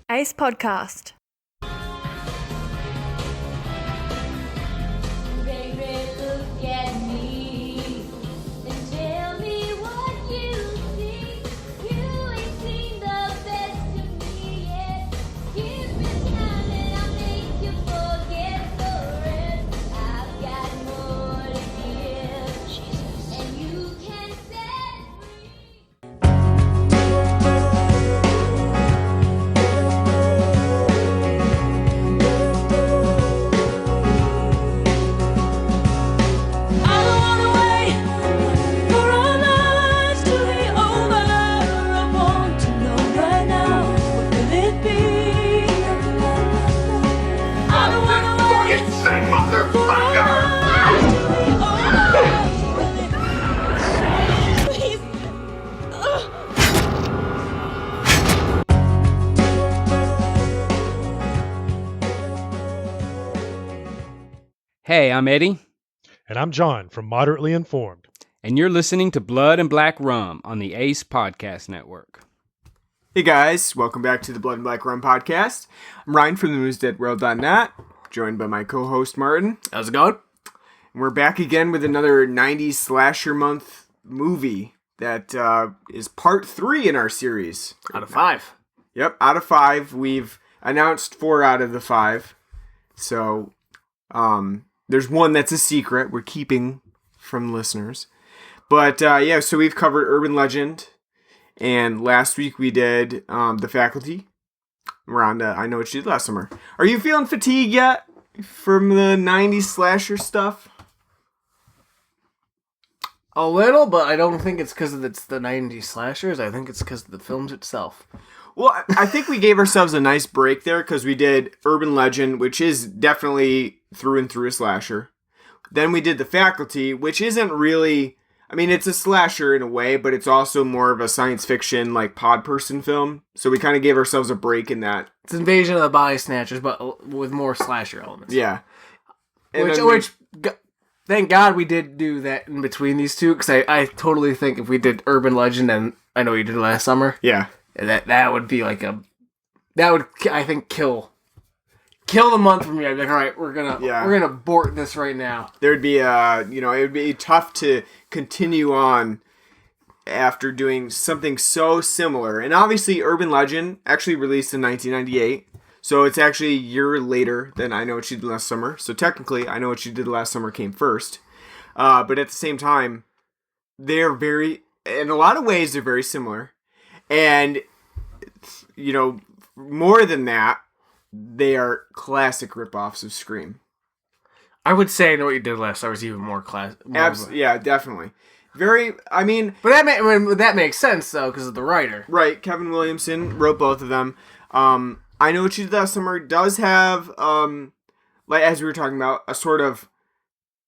Ace Podcast. Baby, look at me and tell me what you see. You ain't seen the best of me yet. Give me time and I'll make you forget the rest. I've got more to give, and you can set free. I don't wanna wait for our lives to be over. I want to know right now, what will it be? I don't wanna wait for our lives to be over. Please. Hey, I'm Eddie, And I'm John from Moderately Informed. and you're listening to Blood and Black Rum on the Ace Podcast Network. Hey guys, welcome back to the Blood and Black Rum Podcast. I'm Ryan from thenewsdeadworld.net, joined by my co-host Martin. How's it going? And we're back again with another 90s Slasher Month movie that is part 3 in our series. Out of 5. Yep, out of 5. We've announced 4 out of the 5. So, there's one that's a secret we're keeping from listeners. But, yeah, so we've covered Urban Legend. And last week we did The Faculty. We're on to I Know What You Did Last Summer. Are you feeling fatigued yet from the 90s slasher stuff? A little, but I don't think it's because it's the 90s slashers. I think it's because of the films itself. Well, I think we gave ourselves a nice break there because we did Urban Legend, which is definitely through and through a slasher. Then we did The Faculty, which isn't really... I mean, it's a slasher in a way, but it's also more of a science fiction, like, pod person film. So we kind of gave ourselves a break in that. It's Invasion of the Body Snatchers, but with more slasher elements. Yeah. And Which thank God we did do that in between these two, because I totally think if we did Urban Legend and I Know What You Did Last Summer, Yeah. that would be like that would, I think, kill the month for me. I'd be like, all right, we're gonna abort this right now. There'd be it would be tough to continue on after doing something so similar. And obviously Urban Legend actually released in 1998, so it's actually a year later than I Know What You Did Last Summer. So technically I Know What You Did Last Summer came first, but at the same time they're very, in a lot of ways they're very similar, and more than that, they are classic ripoffs of Scream. I would say I Know What You Did Last Summer is even more class. Yeah, definitely. Very, I mean... But that makes sense, though, because of the writer. Right, Kevin Williamson wrote both of them. I Know What You Did Last Summer does have, like as we were talking about, a sort of...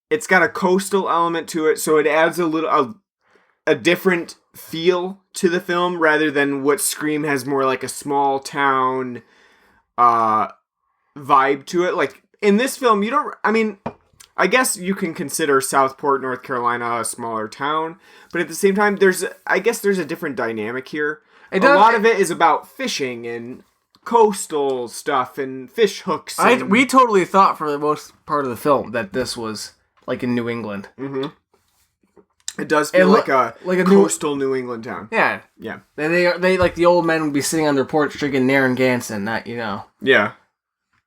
It's got a coastal element to it, so it adds a different feel to the film, rather than what Scream has more like a small town vibe to it. Like, in this film, I guess you can consider Southport, North Carolina a smaller town, but at the same time, there's a different dynamic here. A lot of it is about fishing and coastal stuff and fish hooks. We totally thought for the most part of the film that this was like in New England. Mm-hmm. It does feel like a coastal New England town. Yeah. Yeah. They like the old men would be sitting on their porch drinking Narragansett, Yeah.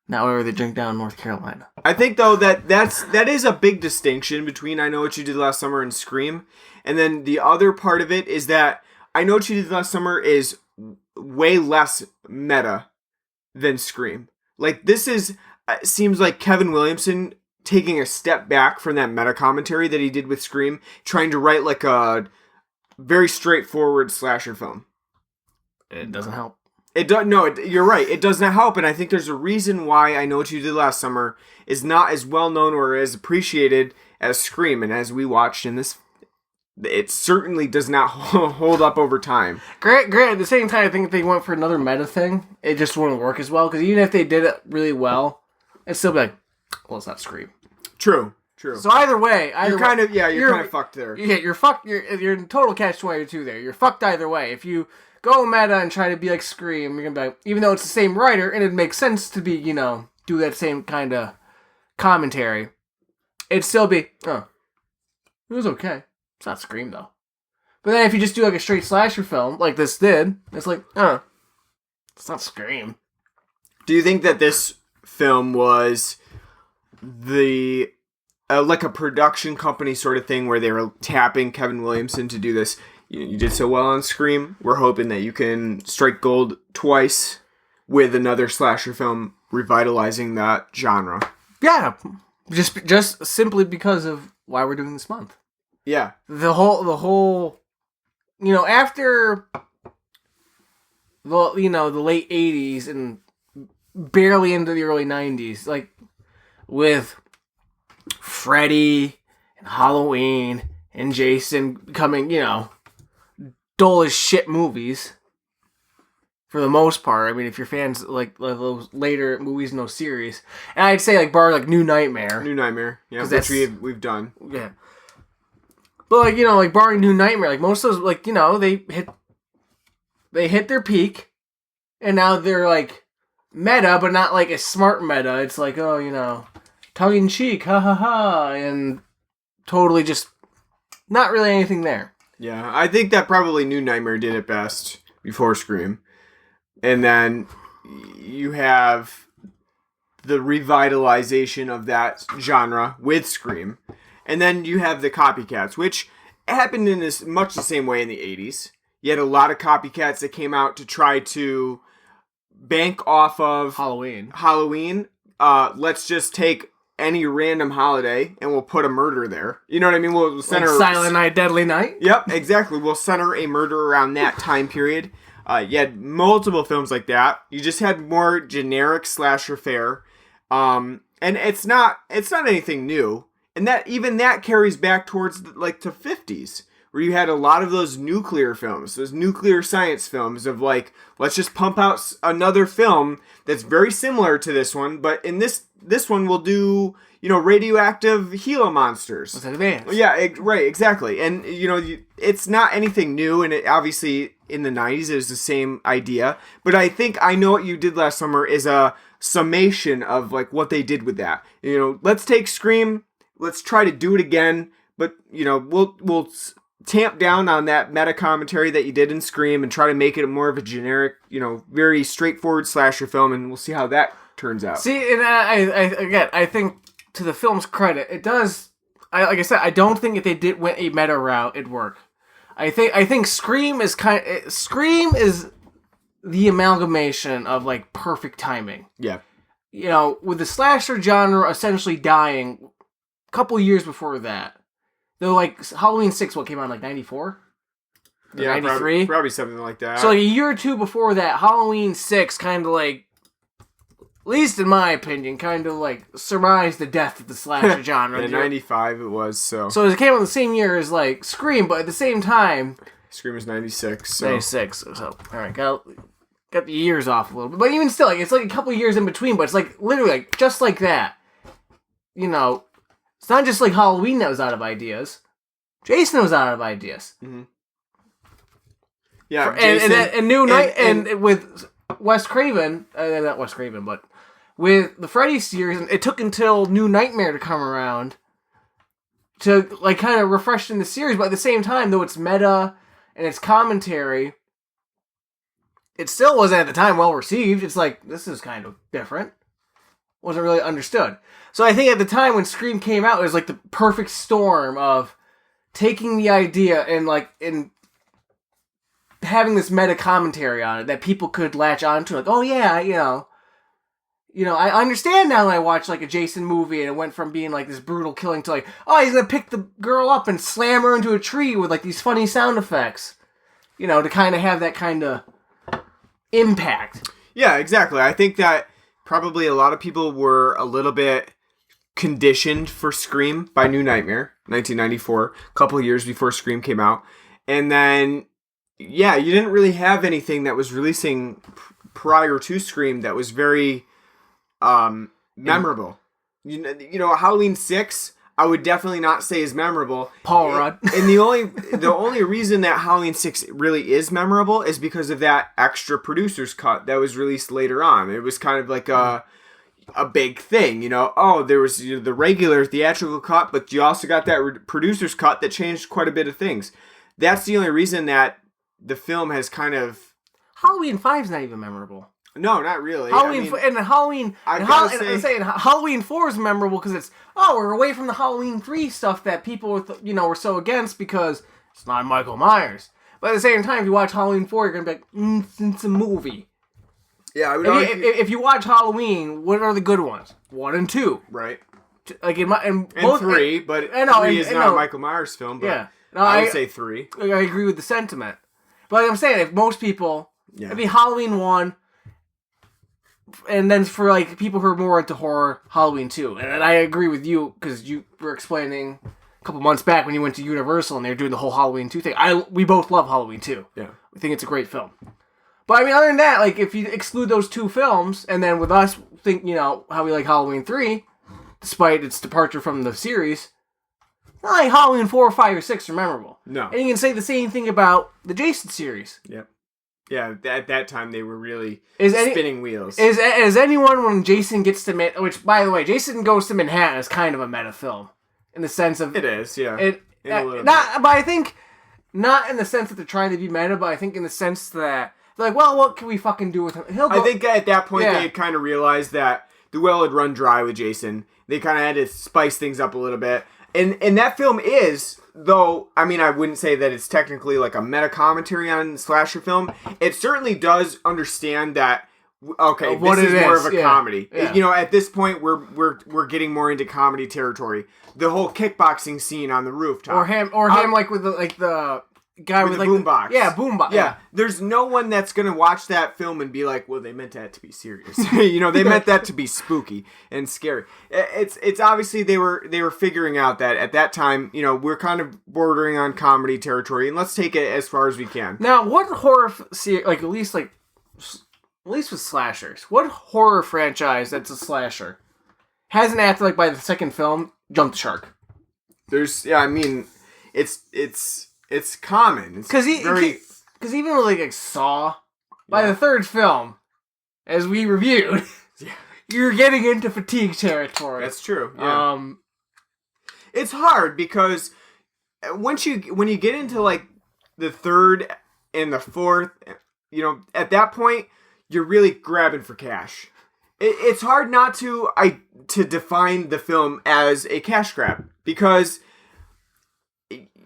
not whatever they drink down in North Carolina. I think, though, that is a big distinction between I Know What You Did Last Summer and Scream. And then the other part of it is that I Know What You Did Last Summer is way less meta than Scream. Like, this seems like Kevin Williamson taking a step back from that meta commentary that he did with Scream, trying to write like a very straightforward slasher film. It doesn't help. You're right. It does not help, and I think there's a reason why I Know What You Did Last Summer is not as well known or as appreciated as Scream, and as we watched in this, it certainly does not hold up over time. Great. At the same time, I think if they went for another meta thing, it just wouldn't work as well, because even if they did it really well, it'd still be like, well, it's not Scream. True. So either way, you're kind of fucked there. Yeah, you're fucked. You're in total catch-22 there. You're fucked either way. If you go meta and try to be like Scream, you're gonna be like, even though it's the same writer and it makes sense to be, do that same kind of commentary, it'd still be, it was okay. It's not Scream though. But then if you just do like a straight slasher film, like this did, it's like, it's not Scream. Do you think that this film was the like a production company sort of thing where they were tapping Kevin Williamson to do this? You did so well on Scream. We're hoping that you can strike gold twice with another slasher film revitalizing that genre. Yeah, just simply because of why we're doing this month. Yeah, the whole, after the late 80s and barely into the early 90s, like with Freddy and Halloween and Jason becoming, dull as shit movies for the most part. I mean, if you're fans like those later movies in those series, and I'd say like bar like New Nightmare, yeah, which we've done, yeah. But like barring New Nightmare, like most of those, they hit their peak, and now they're like meta, but not like a smart meta. It's like, tongue in cheek, ha ha ha, and totally just not really anything there. Yeah, I think that probably New Nightmare did it best before Scream. And then you have the revitalization of that genre with Scream. And then you have the copycats, which happened in much the same way in the 80s. You had a lot of copycats that came out to try to bank off of Halloween. Let's just take any random holiday and we'll put a murder there. You know what I mean? We'll center Silent Night, Deadly Night. Yep, exactly. We'll center a murder around that time period. You had multiple films like that. You just had more generic slasher fare, and it's not anything new. And that carries back towards to 50s, where you had a lot of those nuclear films, those nuclear science films of like, let's just pump out another film that's very similar to this one, but in this one we'll do, radioactive Gila monsters. That's advanced. Yeah, right, exactly. And, it's not anything new, and it obviously in the 90s it was the same idea, but I Know What You Did Last Summer is a summation of like what they did with that. Let's take Scream, let's try to do it again, but, we'll tamp down on that meta commentary that you did in Scream and try to make it more of a generic, very straightforward slasher film, and we'll see how that turns out. See, and I think to the film's credit, it does. Like I said, I don't think if they went a meta route, it'd work. I think Scream is the amalgamation of like perfect timing. Yeah. With the slasher genre essentially dying a couple years before that. Though, like, Halloween 6, came out in, like, 94? Yeah, 93? Probably something like that. So, like, a year or two before that, Halloween 6 kind of, like, at least in my opinion, kind of, like, surmised the death of the slasher genre. Yeah, 95 it was, so. So, it came out the same year as, like, Scream, but at the same time... Scream is 96, so. 96, so, alright, got the years off a little bit. But even still, like, it's, like, a couple years in between, but it's, like, literally, like, just like that. It's not just like Halloween that was out of ideas. Jason was out of ideas. Mm-hmm. Yeah, and New Night and with Wes Craven, not Wes Craven, but with the Freddy series, it took until New Nightmare to come around to like kind of refresh the series. But at the same time, though it's meta and it's commentary, it still wasn't at the time well received. It's like, this is kind of different. Wasn't really understood. So I think at the time when Scream came out, it was like the perfect storm of taking the idea and like in having this meta commentary on it that people could latch onto. Like, oh yeah, I understand now when I watch like a Jason movie and it went from being like this brutal killing to like, oh, he's gonna pick the girl up and slam her into a tree with like these funny sound effects. To kind of have that kind of impact. Yeah, exactly. I think that probably a lot of people were a little bit conditioned for Scream by New Nightmare, 1994, a couple of years before Scream came out. And then, yeah, you didn't really have anything that was releasing prior to Scream that was very memorable. Halloween 6, I would definitely not say is memorable. Paul Rudd. And the only reason that Halloween 6 really is memorable is because of that extra producer's cut that was released later on. It was kind of like a big thing, you know. Oh, there was the regular theatrical cut, but you also got that producer's cut that changed quite a bit of things. That's the only reason that the film has kind of... Halloween 5's not even memorable. No, not really. Halloween Halloween 4 is memorable because it's we're away from the Halloween 3 stuff that people were so against because it's not Michael Myers. But at the same time, if you watch Halloween 4, you're gonna be like, it's a movie. Yeah, I would if you watch Halloween, what are the good ones? 1 and 2, right? Like and both 3, but 3 is not a Michael Myers film. But yeah, I would say 3. I agree with the sentiment, but like I'm saying, if most people, it'd be Halloween 1. And then for like people who are more into horror, Halloween 2. And I agree with you because you were explaining a couple months back when you went to Universal and they were doing the whole Halloween 2 thing. We both love Halloween 2. Yeah. We think it's a great film. But I mean, other than that, like if you exclude those 2 films and then with us think, how we like Halloween 3, despite its departure from the series, not like Halloween 4, 5, or 6 are memorable. No. And you can say the same thing about the Jason series. Yep. Yeah, at that time they were really spinning wheels. Is anyone when Jason gets to which by the way, Jason Goes to Manhattan is kind of a meta film in the sense of it is, yeah. But I think not in the sense that they're trying to be meta, but I think in the sense that they're like, well, what can we fucking do with him? I think at that point they had kind of realized that the well had run dry with Jason. They kind of had to spice things up a little bit. And that film is, though, I mean, I wouldn't say that it's technically like a meta commentary on slasher film. It certainly does understand that, okay, this is more of a comedy. Yeah. At this point, we're getting more into comedy territory. The whole kickboxing scene on the rooftop. Or him like with the guy with the like boombox. Yeah, boombox. Yeah, there's no one that's gonna watch that film and be like, "Well, they meant that to be serious." They meant that to be spooky and scary. It's obviously they were figuring out that at that time, we're kind of bordering on comedy territory, and let's take it as far as we can. Now, what horror at least with slashers, what horror franchise that's a slasher hasn't after like by the second film jumped the shark? It's common. Because even like Saw, by the third film, as we reviewed, you're getting into fatigue territory. That's true. Yeah. It's hard because when you get into like the third and the fourth, at that point you're really grabbing for cash. It's hard not to define the film as a cash grab because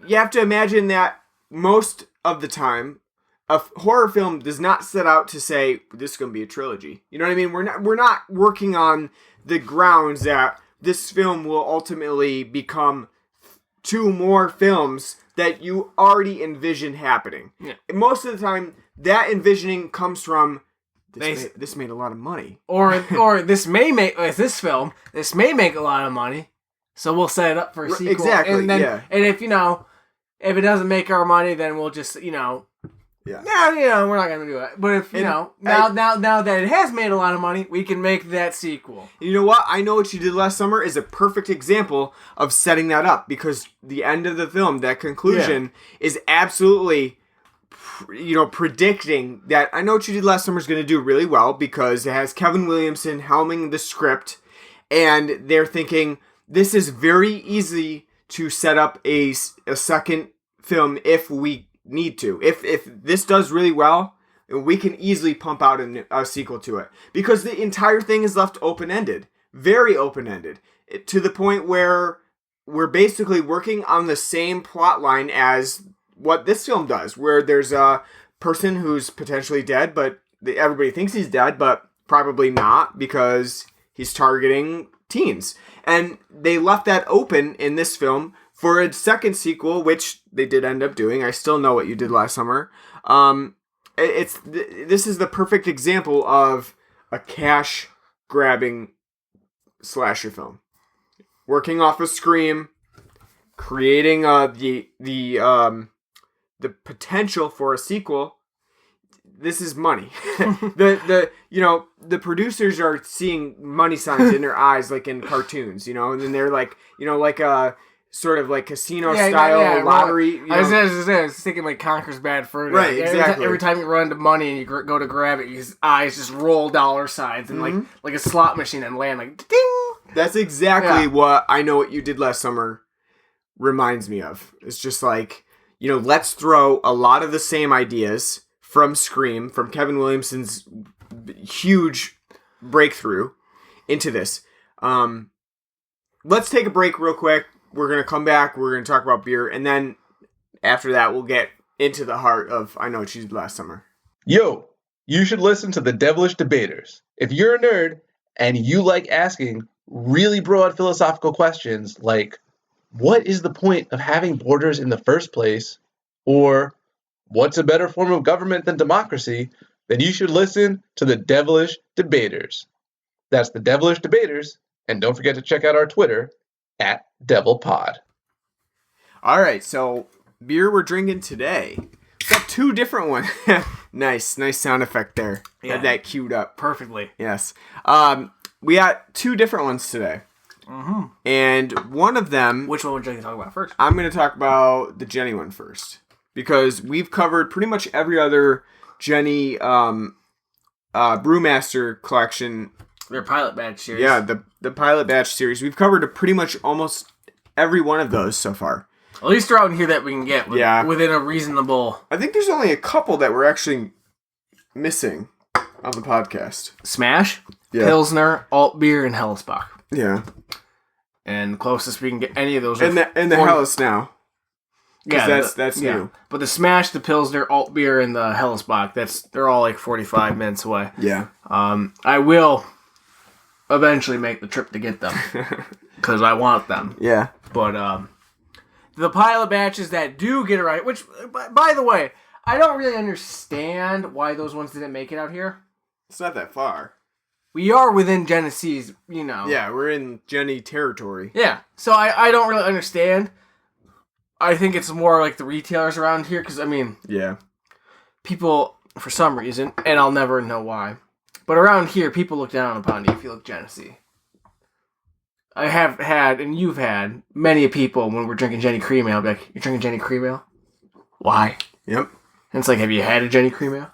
you have to imagine that most of the time, a horror film does not set out to say this is going to be a trilogy. You know what I mean? We're not working on the grounds that this film will ultimately become 2 more films that you already envision happening. Yeah. Most of the time, that envisioning comes from this made a lot of money, or this may make this make a lot of money, so we'll set it up for a sequel. Exactly. And then, and if it doesn't make our money, then we'll just, we're not going to do it. But if, now that it has made a lot of money, we can make that sequel. You know what? I Know What You Did Last Summer is a perfect example of setting that up because the end of the film, that conclusion, is absolutely, predicting that I Know What You Did Last Summer is going to do really well because it has Kevin Williamson helming the script and they're thinking this is very easy to set up a second film if we need to. If this does really well, we can easily pump out a sequel to it. Because the entire thing is left open-ended. Very open-ended. To the point where we're basically working on the same plot line as what this film does. Where there's a person who's potentially dead, but everybody thinks he's dead, but probably not because he's targeting teens. And they left that open in this film for a second sequel, which they did end up doing. I Still Know What You Did Last Summer. This is the perfect example of a cash-grabbing slasher film. Working off of Scream, creating the potential for a sequel. this is money. The producers are seeing money signs in their eyes, like in cartoons, and then they're like, like a sort of like casino style lottery. I was thinking like Conker's Bad Fur Day. Right, exactly. Every time you run into money and you go to grab it, his eyes just roll dollar signs and like a slot machine and land like ding. That's exactly what I Know What You Did Last Summer reminds me of. It's just like, let's throw a lot of the same ideas from Scream, from Kevin Williamson's huge breakthrough into this. Let's take a break real quick. We're going to come back. We're going to talk about beer. And then after that, we'll get into the heart of I Know What You Did Last Summer. Yo, you should listen to the Devilish Debaters. If you're a nerd and you like asking really broad philosophical questions like, what is the point of having borders in the first place? Or what's a better form of government than democracy? Then you should listen to the Devilish Debaters. That's the Devilish Debaters. And don't forget to check out our Twitter @DevilPod. All right, so beer we're drinking today. We've got two different ones. Nice sound effect there. Yeah. Had that queued up Perfectly. Yes. We got two different ones today. Mm-hmm. And one of them... Which one would you like to talk about first? I'm going to talk about the Jenny one first. Because we've covered pretty much every other Jenny Brewmaster collection. Their Pilot Batch series. Yeah, the Pilot Batch series. We've covered pretty much almost every one of those so far. At least they're out in here that we can get within a reasonable... I think there's only a couple that we're actually missing on the podcast. Smash, Pilsner, Alt Beer, and Hellesbach. Yeah. And closest we can get any of those. And the Helles now. Yeah, that's new. But the Smash, the Pilsner, Alt Beer, and the Hellesbach, they're all like 45 minutes away. Yeah. I will eventually make the trip to get them because I want them. Yeah. But the Pilot Batches that do get it right, which, by the way, I don't really understand why those ones didn't make it out here. It's not that far. We are within Genesee's, Yeah, we're in Jenny territory. Yeah, so I don't really understand. I think it's more like the retailers around here, because, Yeah. people, for some reason, and I'll never know why, but around here, people look down upon you if you look Genesee. I have had, and you've had, many people when we're drinking Jenny Cream Ale, be like, you're drinking Jenny Cream Ale? Why? Yep. And it's like, have you had a Jenny Cream Ale?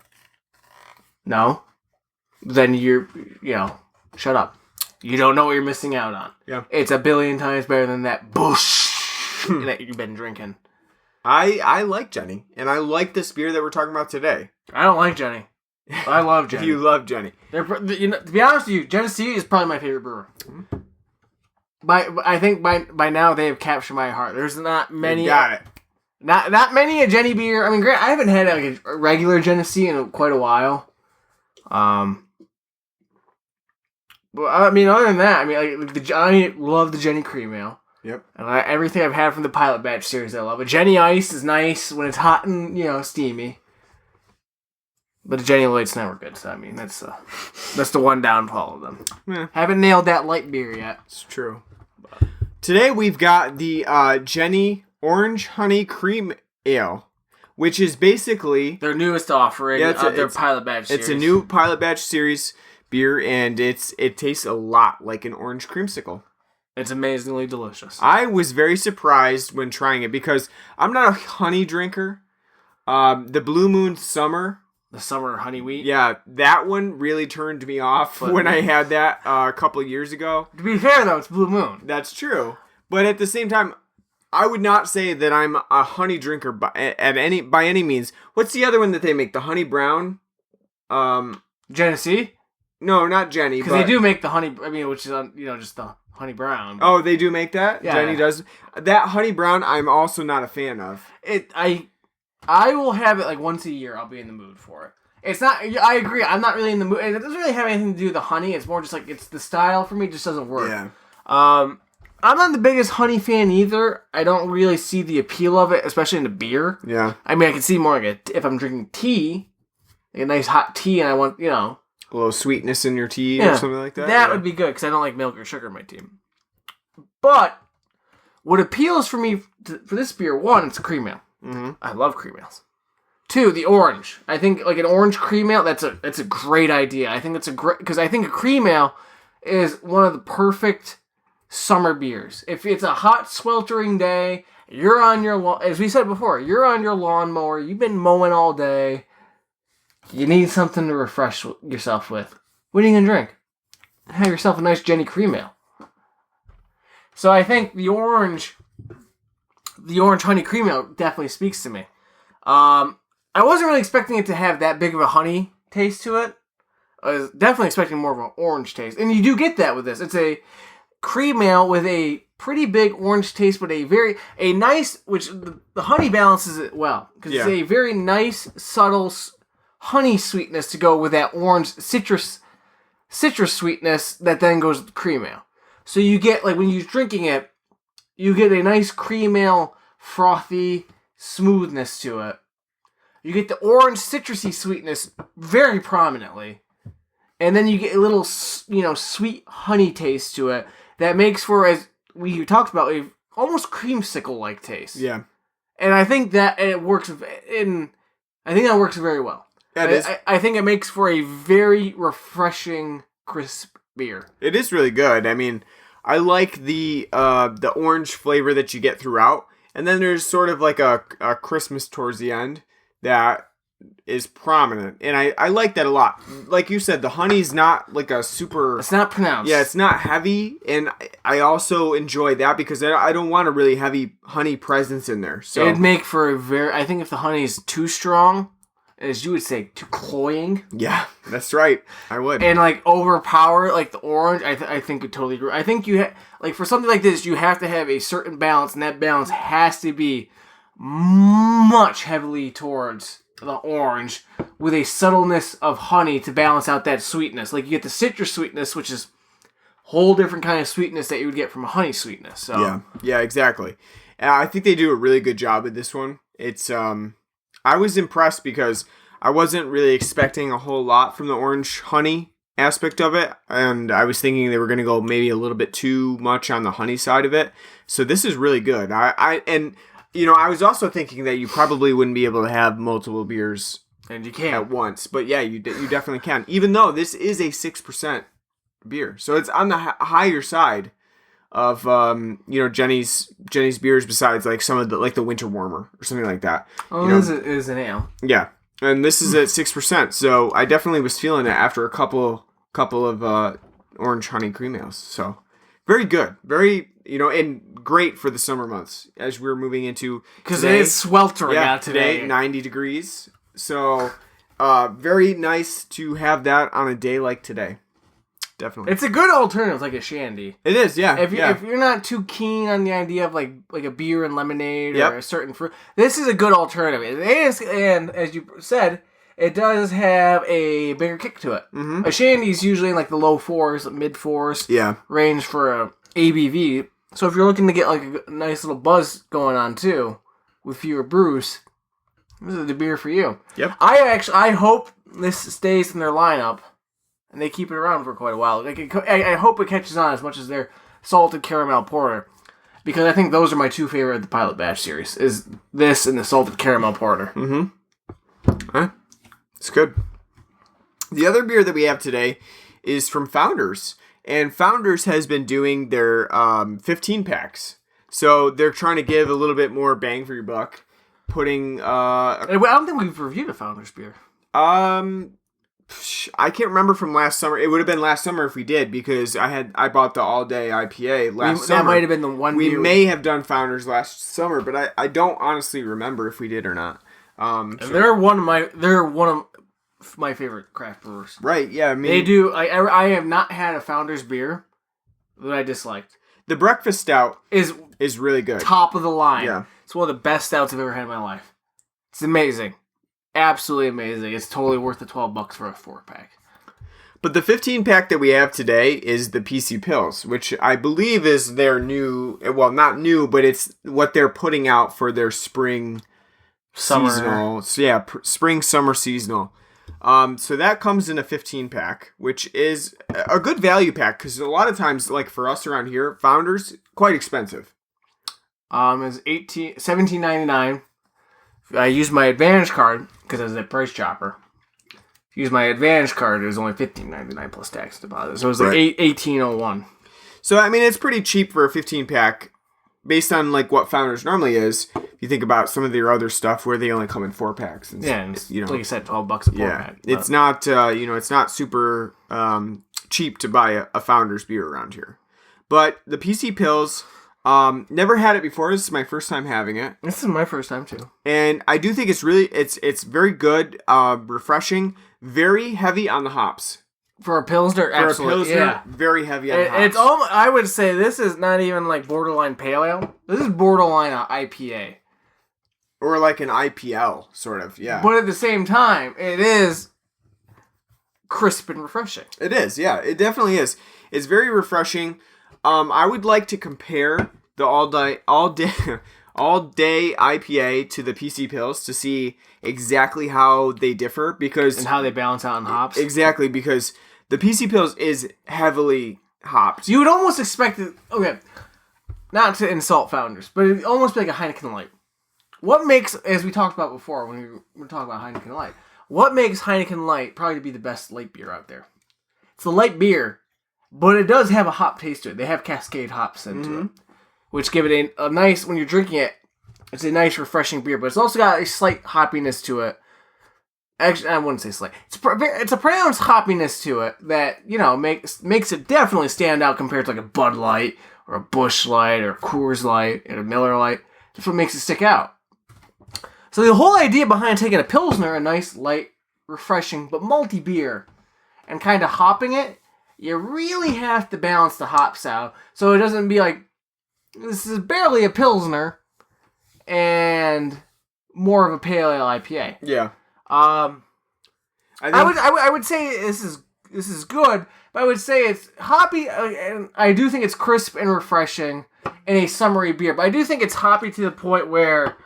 No? Then shut up. You don't know what you're missing out on. Yeah. It's a billion times better than that bush that you've been drinking. I like Jenny, and I like this beer that we're talking about today. I don't like Jenny. I love Jenny. You love Jenny. To be honest with you, Genesee is probably my favorite brewer. I think by now they have captured my heart. There's not many. You got it. Not many a Jenny beer. Grant, I haven't had like a regular Genesee in quite a while. But other than that, I love the Jenny Cream Ale. Yep. And everything I've had from the Pilot Batch series, I love. A Jenny Ice is nice when it's hot and steamy. But the Jenny Light's never good. So that's the one downfall of them. Yeah. Haven't nailed that light beer yet. It's true. Today we've got the Jenny Orange Honey Cream Ale, which is basically their newest offering of their Pilot Batch series. It's a new Pilot Batch series beer, and it tastes a lot like an orange creamsicle. It's amazingly delicious. I was very surprised when trying it because I'm not a honey drinker. The Blue Moon Summer. The Summer Honey Wheat? Yeah, that one really turned me off when I had that a couple of years ago. To be fair, though, it's Blue Moon. That's true. But at the same time, I would not say that I'm a honey drinker by any means. What's the other one that they make? The Honey Brown? Genesee? No, not Jenny. Because they do make the honey, which is, just the Honey Brown. Oh, they do make that? Yeah. Jenny does. That Honey Brown, I'm also not a fan of. I will have it like once a year. I'll be in the mood for it. It's not. I agree. I'm not really in the mood. It doesn't really have anything to do with the honey. It's more just like it's the style for me. Just doesn't work. Yeah. I'm not the biggest honey fan either. I don't really see the appeal of it, especially in the beer. Yeah. I can see more like if I'm drinking tea, like a nice hot tea, and I want a little sweetness in your tea or something like that. That would be good because I don't like milk or sugar in my tea. But what appeals for me for this beer, one, it's a cream ale. Mm-hmm. I love cream ales. Two, the orange. I think like an orange cream ale. That's a great idea. I think that's a great because I think a cream ale is one of the perfect summer beers. If it's a hot, sweltering day, you're on your as we said before, you're on your lawnmower. You've been mowing all day. You need something to refresh yourself with. What are you gonna drink? Have yourself a nice Jenny cream ale. So I think the orange honey cream ale definitely speaks to me. I wasn't really expecting it to have that big of a honey taste to it. I was definitely expecting more of an orange taste. And you do get that with this. It's a cream ale with a pretty big orange taste, but a nice, which the honey balances it well. Because it's a very nice, subtle honey sweetness to go with that orange citrus sweetness that then goes with the cream ale. So you get, like, when you're drinking it, you get a nice cream ale, frothy smoothness to it. You get the orange citrusy sweetness very prominently. And then you get a little, sweet honey taste to it that makes for, as we talked about, a almost creamsicle-like taste. Yeah. And I think that it works that works very well. I think it makes for a very refreshing, crisp beer. It is really good. I mean, I like the orange flavor that you get throughout. And then there's sort of like a Christmas towards the end that is prominent. And I like that a lot. Like you said, the honey's not like a super... It's not pronounced. Yeah, it's not heavy. And I also enjoy that because I don't want a really heavy honey presence in there. So it'd make for a very... I think if the honey's too strong, as you would say, too cloying. Yeah, that's right. I would. And like overpower like the orange, I think it totally agree. I think you like for something like this, you have to have a certain balance, and that balance has to be much heavily towards the orange with a subtleness of honey to balance out that sweetness. Like you get the citrus sweetness, which is a whole different kind of sweetness that you would get from a honey sweetness. So yeah, exactly. I think they do a really good job with this one. It's I was impressed because I wasn't really expecting a whole lot from the orange honey aspect of it, and I was thinking they were going to go maybe a little bit too much on the honey side of it. So this is really good. I was also thinking that you probably wouldn't be able to have multiple beers and you can at once, but yeah, you definitely can. Even though this is a 6% beer, so it's on the higher side of Jenny's beers, besides like some of the like the winter warmer or something like that. Oh, it is an ale. Yeah, and this is at 6%, so I definitely was feeling it after a couple of orange honey cream ales. So very good, very and great for the summer months as we're moving into because it is sweltering out today, 90 degrees. So very nice to have that on a day like today. Definitely. It's a good alternative, like a shandy. It is, yeah. If you're not too keen on the idea of like a beer and lemonade or a certain fruit, this is a good alternative. It is, and as you said, it does have a bigger kick to it. Mm-hmm. A shandy is usually in like the low 4s, mid 4s range for a ABV. So if you're looking to get like a nice little buzz going on too, with fewer brews, this is the beer for you. Yep. I hope this stays in their lineup. And they keep it around for quite a while. I hope it catches on as much as their salted caramel porter, because I think those are my two favorite of the Pilot Batch series. Is this and the salted caramel porter? Mm-hmm. It's good. The other beer that we have today is from Founders, and Founders has been doing their 15 packs. So they're trying to give a little bit more bang for your buck, putting. I don't think we've reviewed a Founders beer. I can't remember from last summer. It would have been last summer if we did, because I bought the all day IPA last summer. That might have been the one we may have done Founders last summer, but I don't honestly remember if we did or not. They're one of my favorite craft brewers. Right? Yeah, I mean they do. I have not had a Founders beer that I disliked. The breakfast stout is really good, top of the line. Yeah, it's one of the best stouts I've ever had in my life. It's amazing. Absolutely amazing. It's totally worth the $12 for a 4-pack. But the 15-pack that we have today is the PC Pills, which I believe is their new, well, not new, but it's what they're putting out for their spring seasonal. So yeah, spring, summer seasonal. So that comes in a 15-pack, which is a good value pack, because a lot of times, like for us around here, Founders, quite expensive. It's $17.99. I used my Advantage card, because it's a price chopper. Use my Advantage card. It was only $15.99 plus tax deposit, so it was like $18.01. So I mean, it's pretty cheap for a 15-pack, based on like what Founders normally is. If you think about some of their other stuff where they only come in 4-packs, and And you know, like you said, $12 a 4-pack. it's not it's not super cheap to buy a Founders beer around here. But the PC Pills, never had it before. This is my first time having it. This is my first time too. And I do think it's very good, refreshing, very heavy on the hops. For a Pilsner, absolutely. Yeah. Very heavy on hops. It's almost, I would say this is not even like borderline pale ale. This is borderline IPA. Or like an IPL, sort of, yeah. But at the same time, it is crisp and refreshing. It is, yeah. It definitely is. It's very refreshing. I would like to compare the all day IPA to the PC Pills to see exactly how they differ, because And how they balance out in hops. Exactly, because the PC Pills is heavily hopped. You would almost expect it, okay, not to insult Founders, but it'd almost be like a Heineken Light. What makes, as we talked about before when we were talking about Heineken Light, what makes Heineken Light probably to be the best light beer out there? It's the light beer, but it does have a hop taste to it. They have Cascade hops into it, which give it a nice, when you're drinking it, it's a nice refreshing beer, but it's also got a slight hoppiness to it. Actually, I wouldn't say slight. It's a pronounced hoppiness to it that, you know, makes it definitely stand out compared to like a Bud Light or a Busch Light or a Coors Light and a Miller Light. That's what makes it stick out. So the whole idea behind taking a Pilsner, a nice, light, refreshing, but malty beer, and kind of hopping it, you really have to balance the hops out so it doesn't be like, this is barely a Pilsner and more of a pale ale IPA. Yeah. I would say this is good, but I would say it's hoppy, and I do think it's crisp and refreshing in a summery beer. But I do think it's hoppy to the point where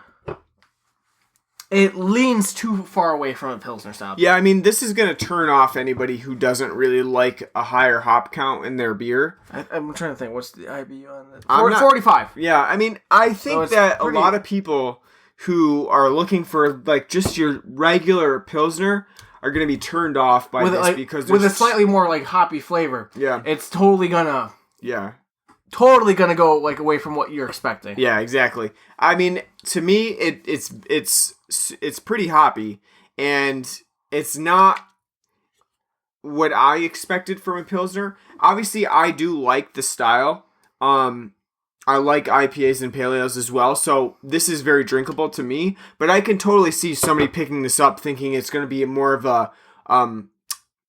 it leans too far away from a Pilsner style. Yeah, I mean, this is going to turn off anybody who doesn't really like a higher hop count in their beer. I'm trying to think. What's the IBU on this? 45. Yeah, I mean, I think that a lot of people who are looking for like just your regular Pilsner are going to be turned off by this because with a slightly more like hoppy flavor. Yeah, it's totally gonna go like away from what you're expecting. Yeah, exactly. I mean, to me, it's pretty hoppy, and it's not what I expected from a Pilsner. Obviously, I do like the style. I like IPAs and pale ales as well, so this is very drinkable to me. But I can totally see somebody picking this up thinking it's going to be more of a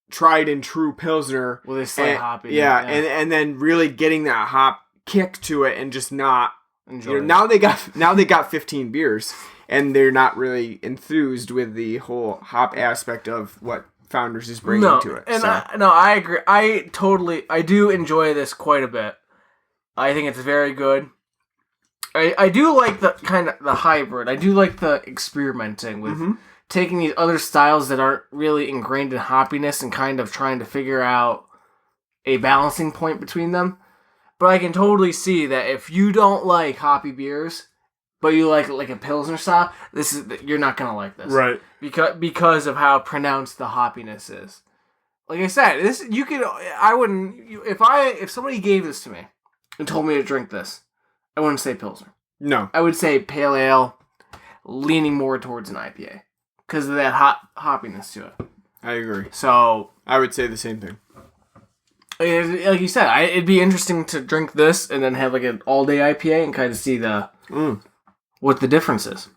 tried and true Pilsner with a slight hoppy. Yeah, and then really getting that hop kick to it and just not enjoy. Now they got 15 beers and they're not really enthused with the whole hop aspect of what Founders is bringing to it. And I agree. I do enjoy this quite a bit. I think it's very good. I do like the kind of the hybrid. I do like the experimenting with taking these other styles that aren't really ingrained in hoppiness and kind of trying to figure out a balancing point between them. But I can totally see that if you don't like hoppy beers, but you like a Pilsner style, you're not gonna like this, right? Because of how pronounced the hoppiness is. Like I said, if somebody gave this to me and told me to drink this, I wouldn't say Pilsner. No. I would say pale ale, leaning more towards an IPA because of that hoppiness to it. I agree. So I would say the same thing. Like you said, it'd be interesting to drink this and then have like an all-day IPA and kind of see what the difference is.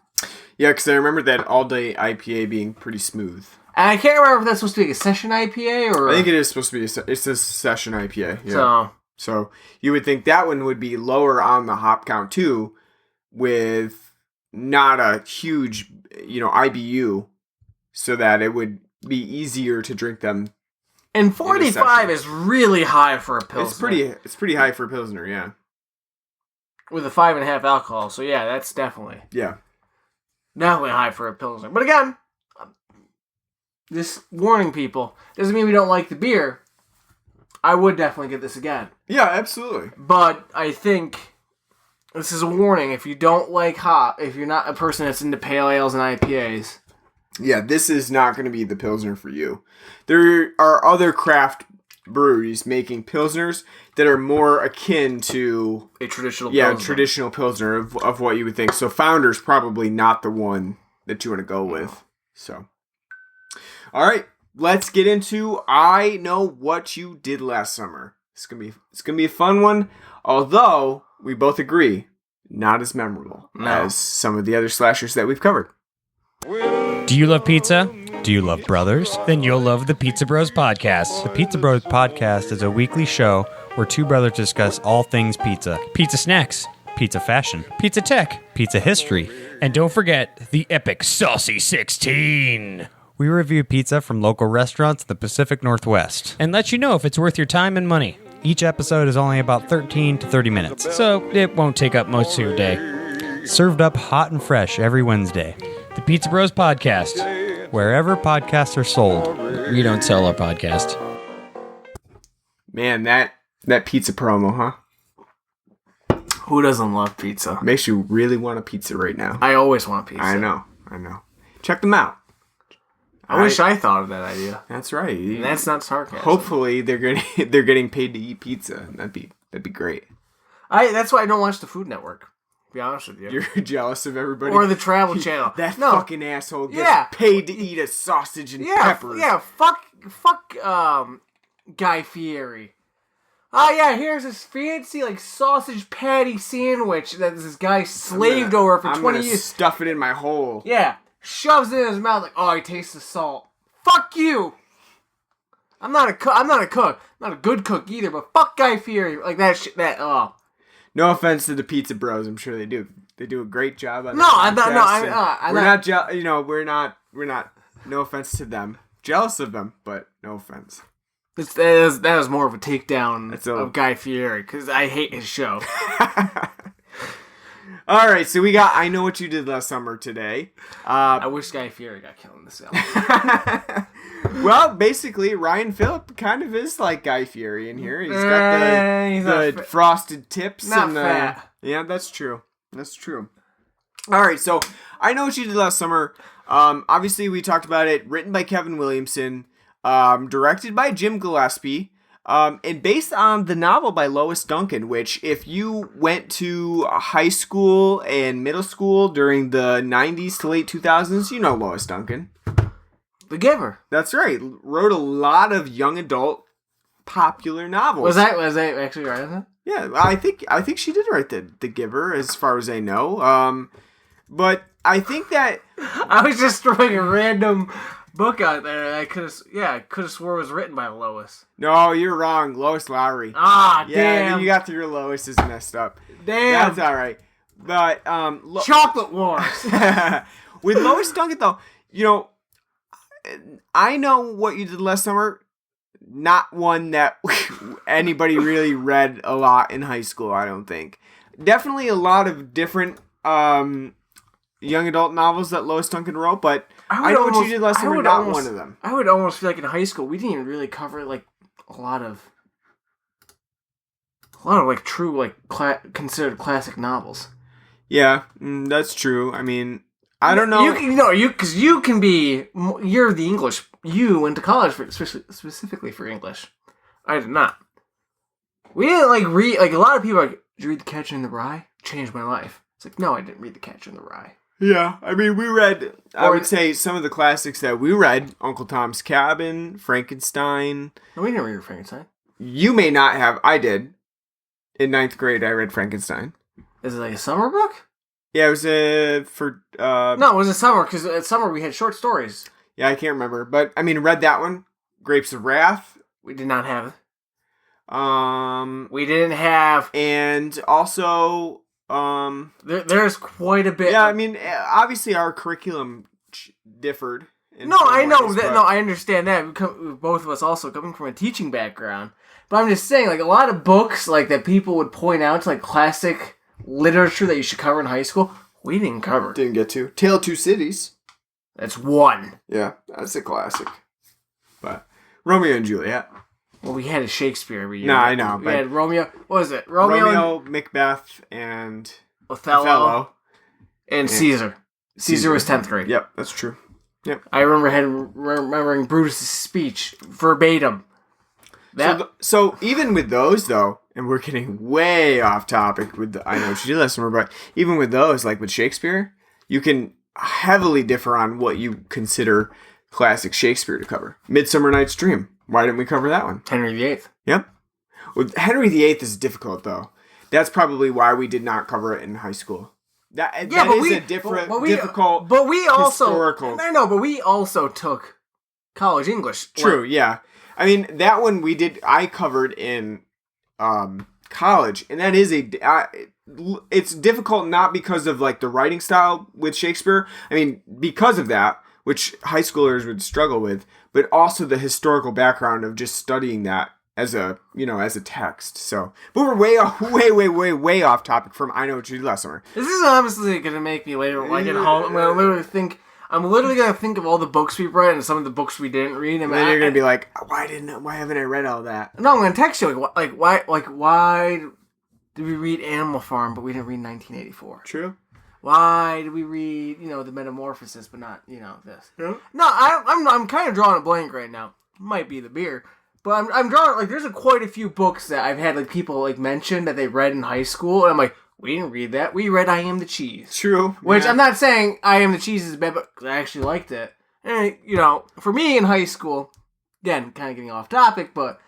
Yeah, because I remember that all-day IPA being pretty smooth. And I can't remember if that's supposed to be a session IPA or... I think it is supposed to be it's a session IPA. Yeah. So you would think that one would be lower on the hop count too, with not a huge, IBU, so that it would be easier to drink them. And 45 is really high for a Pilsner. It's pretty high for a Pilsner, yeah. With a 5.5 alcohol, so yeah, that's definitely high for a Pilsner. But again, just warning people, doesn't mean we don't like the beer. I would definitely get this again. Yeah, absolutely. But I think this is a warning. If you don't like hop, if you're not a person that's into pale ales and IPAs, Yeah, this is not going to be the Pilsner for you. There are other craft breweries making Pilsners that are more akin to A traditional Pilsner. Traditional Pilsner of what you would think. So Founder's probably not the one that you want to go with. So, all right, let's get into I Know What You Did Last Summer. It's gonna be a fun one, although we both agree not as memorable as some of the other slashers that we've covered. Do you love pizza? Do you love brothers? Then you'll love the Pizza Bros Podcast. The Pizza Bros Podcast is a weekly show where two brothers discuss all things pizza. Pizza snacks, pizza fashion, pizza tech, pizza history, and don't forget the epic Saucy 16. We review pizza from local restaurants in the Pacific Northwest and let you know if it's worth your time and money. Each episode is only about 13 to 30 minutes, so it won't take up most of your day. Served up hot and fresh every Wednesday. The Pizza Bros Podcast, wherever podcasts are sold. We don't sell our podcast. Man, that pizza promo, huh? Who doesn't love pizza? Makes you really want a pizza right now. I always want pizza. I know. Check them out. I wish I thought of that idea. That's right. And that's not sarcasm. Hopefully they're getting paid to eat pizza. That'd be great. That's why I don't watch the Food Network. To be honest with you. You're jealous of everybody. Or the Travel Channel. That fucking asshole gets paid to eat a sausage and peppers. Yeah, fuck Guy Fieri. Oh yeah, here's this fancy like sausage patty sandwich that this guy slaved over for 20 years. Stuff it in my hole. Yeah, shoves it in his mouth like, oh, I taste the salt. Fuck you. I'm not a cook. I'm not a good cook either. But fuck Guy Fieri. Like that shit. No offense to the Pizza Bros. I'm sure they do. They do a great job on. No, I'm not. No, I'm not. We're not. No offense to them. Jealous of them, but no offense. That is more of a takedown of Guy Fieri because I hate his show. All right, so we got I Know What You Did Last Summer today. I wish Guy Fieri got killed in this film. Well, basically, Ryan Phillip kind of is like Guy Fieri in here. He's got the frosted tips. Not fat. Yeah, that's true. That's true. All right, so I Know What You Did Last Summer. Obviously, we talked about it. Written by Kevin Williamson. Directed by Jim Gillespie. And based on the novel by Lois Duncan, which if you went to high school and middle school during the 90s to late 2000s, you know Lois Duncan. The Giver. That's right. Wrote a lot of young adult popular novels. Was that actually right? Isn't it? Yeah, I think she did write the Giver, as far as I know. But I think that I was just throwing a random book out there. I could have swore it was written by Lois. No, you're wrong. Lois Lowry. Ah, yeah, damn. You got your Lois is messed up. Damn. That's all right. But Chocolate Wars. With Lois Duncan though, I Know What You Did Last Summer. Not one that anybody really read a lot in high school, I don't think. Definitely a lot of different young adult novels that Lois Duncan wrote, but I Know What You Did Last Summer, not one of them. I would almost feel like in high school, we didn't even really cover like a lot of like true like considered classic novels. Yeah, that's true. I mean, I don't know. Because you're the English. You went to college specifically for English. I did not. We didn't read a lot of people. Did you read The Catcher in the Rye? Changed my life. It's like, no, I didn't read The Catcher in the Rye. Yeah, I mean, we read. I would say some of the classics that we read: Uncle Tom's Cabin, Frankenstein. No, we didn't read Frankenstein. You may not have. I did. In 9th grade, I read Frankenstein. Is it like a summer book? Yeah, it was for. No, it was a summer because at summer we had short stories. Yeah, I can't remember, but I mean, read that one. Grapes of Wrath. We did not have. We didn't have, and also, there's quite a bit. Yeah, I mean, obviously our curriculum differed. No, I know that. No, I understand that. Both of us also coming from a teaching background, but I'm just saying, like a lot of books, like that people would point out to, like classic literature that you should cover in high school. We didn't cover. Didn't get to. Tale of Two Cities. That's one. Yeah, that's a classic. But Romeo and Juliet. Well, we had a Shakespeare every year. No, I know. We had Romeo. What was it? Romeo, Macbeth, and Othello. And Caesar. Caesar was 10th grade. Yep, that's true. Yep. I remembering Brutus's speech verbatim. So even with those, though, and we're getting way off topic with the I Know What You Did Last Summer, but even with those, like with Shakespeare, you can heavily differ on what you consider classic Shakespeare to cover. Midsummer Night's Dream. Why didn't we cover that one? Henry VIII. Yep. Well, Henry VIII is difficult, though. That's probably why we did not cover it in high school. That is a difficult, but we also historical. I know, but we also took college English. True, yeah. I mean, that one I covered in college, and that is it's difficult not because of like the writing style with Shakespeare. I mean, because of that, which high schoolers would struggle with, but also the historical background of just studying that as a text. So, but we're way off topic from I Know What You Did Last Summer. This is honestly gonna make me later when I get home. I'm literally gonna think of all the books we've read and some of the books we didn't read, and then you're gonna be like, why haven't I read all that? No, I'm gonna text you why did we read Animal Farm but we didn't read 1984? True. Why did we read the Metamorphosis but not this? Yeah. No, I'm kind of drawing a blank right now. Might be the beer. But I'm drawing, there's quite a few books that I've had, people, mention that they read in high school, and I'm like, we didn't read that. We read I Am the Cheese. True. Which, I'm not saying I Am the Cheese is bad, but I actually liked it. And, for me in high school, again, kind of getting off topic, but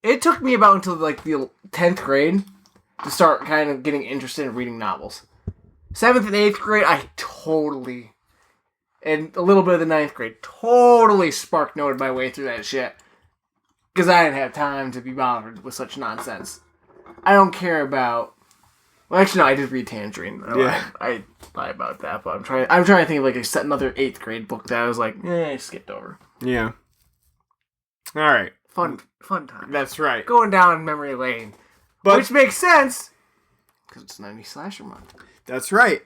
it took me about until, the 10th grade to start kind of getting interested in reading novels. 7th and 8th grade, and a little bit of the 9th grade, totally spark noted my way through that shit. Because I didn't have time to be bothered with such nonsense. I don't care about... Well, actually, no, I did read Tangerine. Yeah. I lie about that, but I'm trying to think of another 8th grade book that I was I skipped over. Yeah. All right. Fun time. That's right. Going down memory lane. Which makes sense. Because it's 90s slasher month. That's right.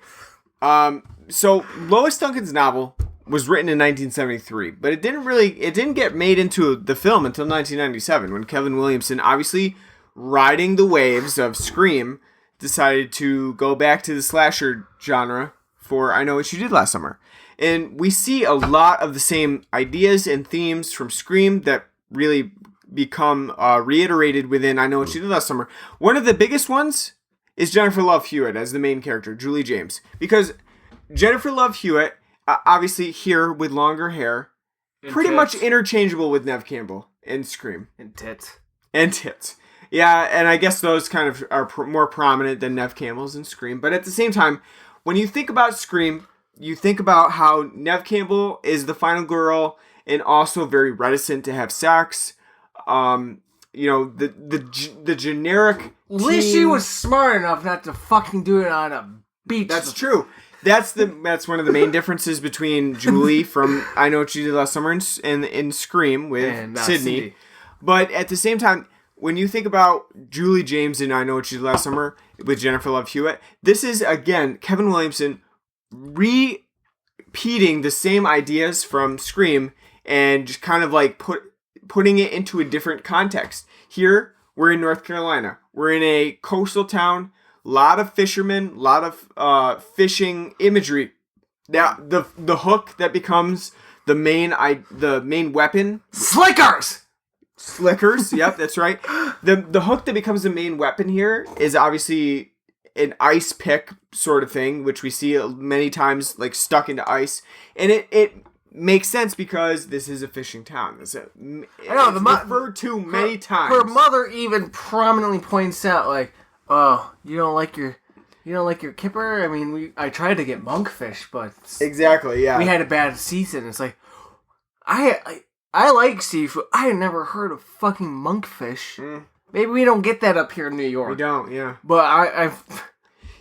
So, Lois Duncan's novel was written in 1973, but it didn't get made into the film until 1997 when Kevin Williamson, obviously riding the waves of Scream, decided to go back to the slasher genre for I Know What You Did Last Summer. And we see a lot of the same ideas and themes from Scream that really become reiterated within I Know What You Did Last Summer. One of the biggest ones is Jennifer Love Hewitt as the main character, Julie James. Because Jennifer Love Hewitt, obviously here with longer hair, pretty much interchangeable with Neve Campbell in Scream. And tits. Yeah, and I guess those kind of are more prominent than Neve Campbell's in Scream. But at the same time, when you think about Scream, you think about how Neve Campbell is the final girl and also very reticent to have sex. The generic At least she was smart enough not to fucking do it on a beach. That's true. That's one of the main differences between Julie from I Know What You Did Last Summer and in Scream with Sydney. But at the same time, when you think about Julie James in I Know What You Did Last Summer with Jennifer Love Hewitt, this is, again, Kevin Williamson repeating the same ideas from Scream and just kind of putting it into a different context. Here, we're in North Carolina. We're in a coastal town. Lot of fishermen, lot of fishing imagery. Now, the hook that becomes the main weapon. Slickers. Yep, that's right. The hook that becomes the main weapon here is obviously an ice pick sort of thing, which we see many times stuck into ice, and it makes sense because this is a fishing town. It's referred to many times. Her mother even prominently points out oh, you don't like your kipper? I mean, I tried to get monkfish, but exactly, yeah, we had a bad season. It's I like seafood. I had never heard of fucking monkfish. Maybe we don't get that up here in New York. We don't, yeah. But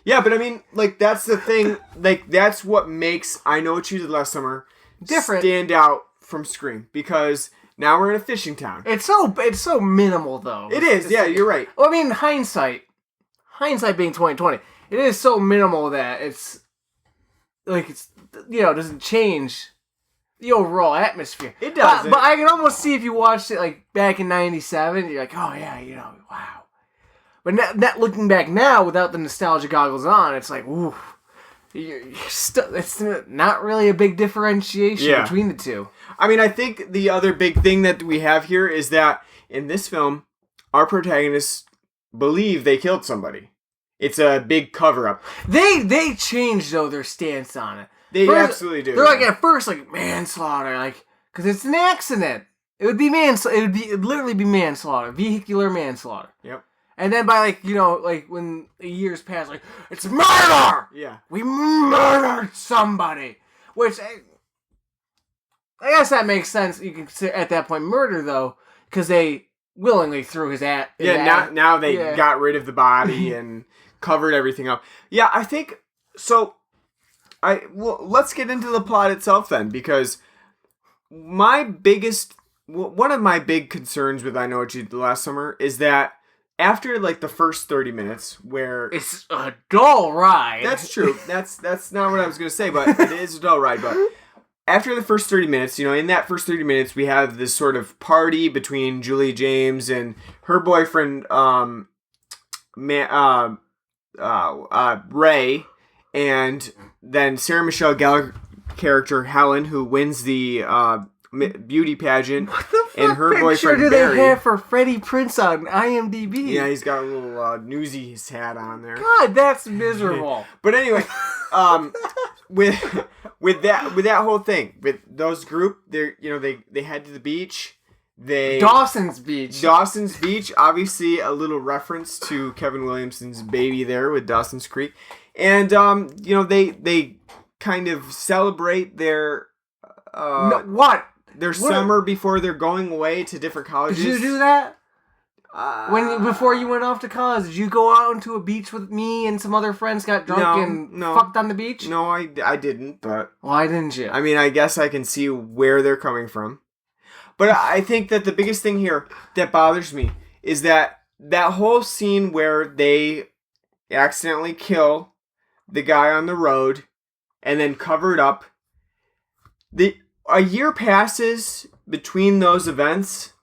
yeah, but I mean, that's the thing. That's what makes I Know What You Did Last Summer different, stand out from Scream, because now we're in a fishing town. It's so minimal though. It is, yeah, you're right. Well, I mean, hindsight being 2020, it is so minimal that it's doesn't change the overall atmosphere. It doesn't. But I can almost see if you watched it back in '97, you're like, oh yeah, wow. But looking back now without the nostalgia goggles on, it's ooh, it's not really a big differentiation between the two. I mean, I think the other big thing that we have here is that in this film, our protagonists believe they killed somebody. It's a big cover-up. They changed, though, their stance on it. They absolutely do. They're like, at first, like, manslaughter, like, because it's an accident. It would be manslaughter. It'd literally be manslaughter. Vehicular manslaughter. Yep. And then by, like, like, when the years pass, like, it's murder! Yeah. We murdered somebody! Which, I guess that makes sense. You can say, at that point, murder, though, because they willingly threw his at. Now they got rid of the body and covered everything up. Yeah, I think, so, let's get into the plot itself then, because one of my big concerns with I Know What You Did Last Summer is that after, like, the first 30 minutes, where... It's a dull ride. That's true. That's not what I was going to say, but it is a dull ride. But after the first 30 minutes, in that first 30 minutes, we have this sort of party between Julie James and her boyfriend, Ray, and then Sarah Michelle Gellar character, Helen, who wins the... beauty pageant. What the fuck and her picture boyfriend do Barry. they have for Freddie Prinze on IMDb? Yeah, he's got a little Newsies hat on there. God, that's miserable. But anyway, with that whole thing, with those group, they head to the beach. Dawson's Beach, obviously a little reference to Kevin Williamson's Baby there with Dawson's Creek, and they kind of celebrate their summer before they're going away to different colleges. Did you do that? Before you went off to college, did you go out into a beach with me and some other friends, got drunk and fucked on the beach? No, I didn't, but... Why didn't you? I mean, I guess I can see where they're coming from. But I think that the biggest thing here that bothers me is that whole scene where they accidentally kill the guy on the road and then cover it up. A year passes between those events,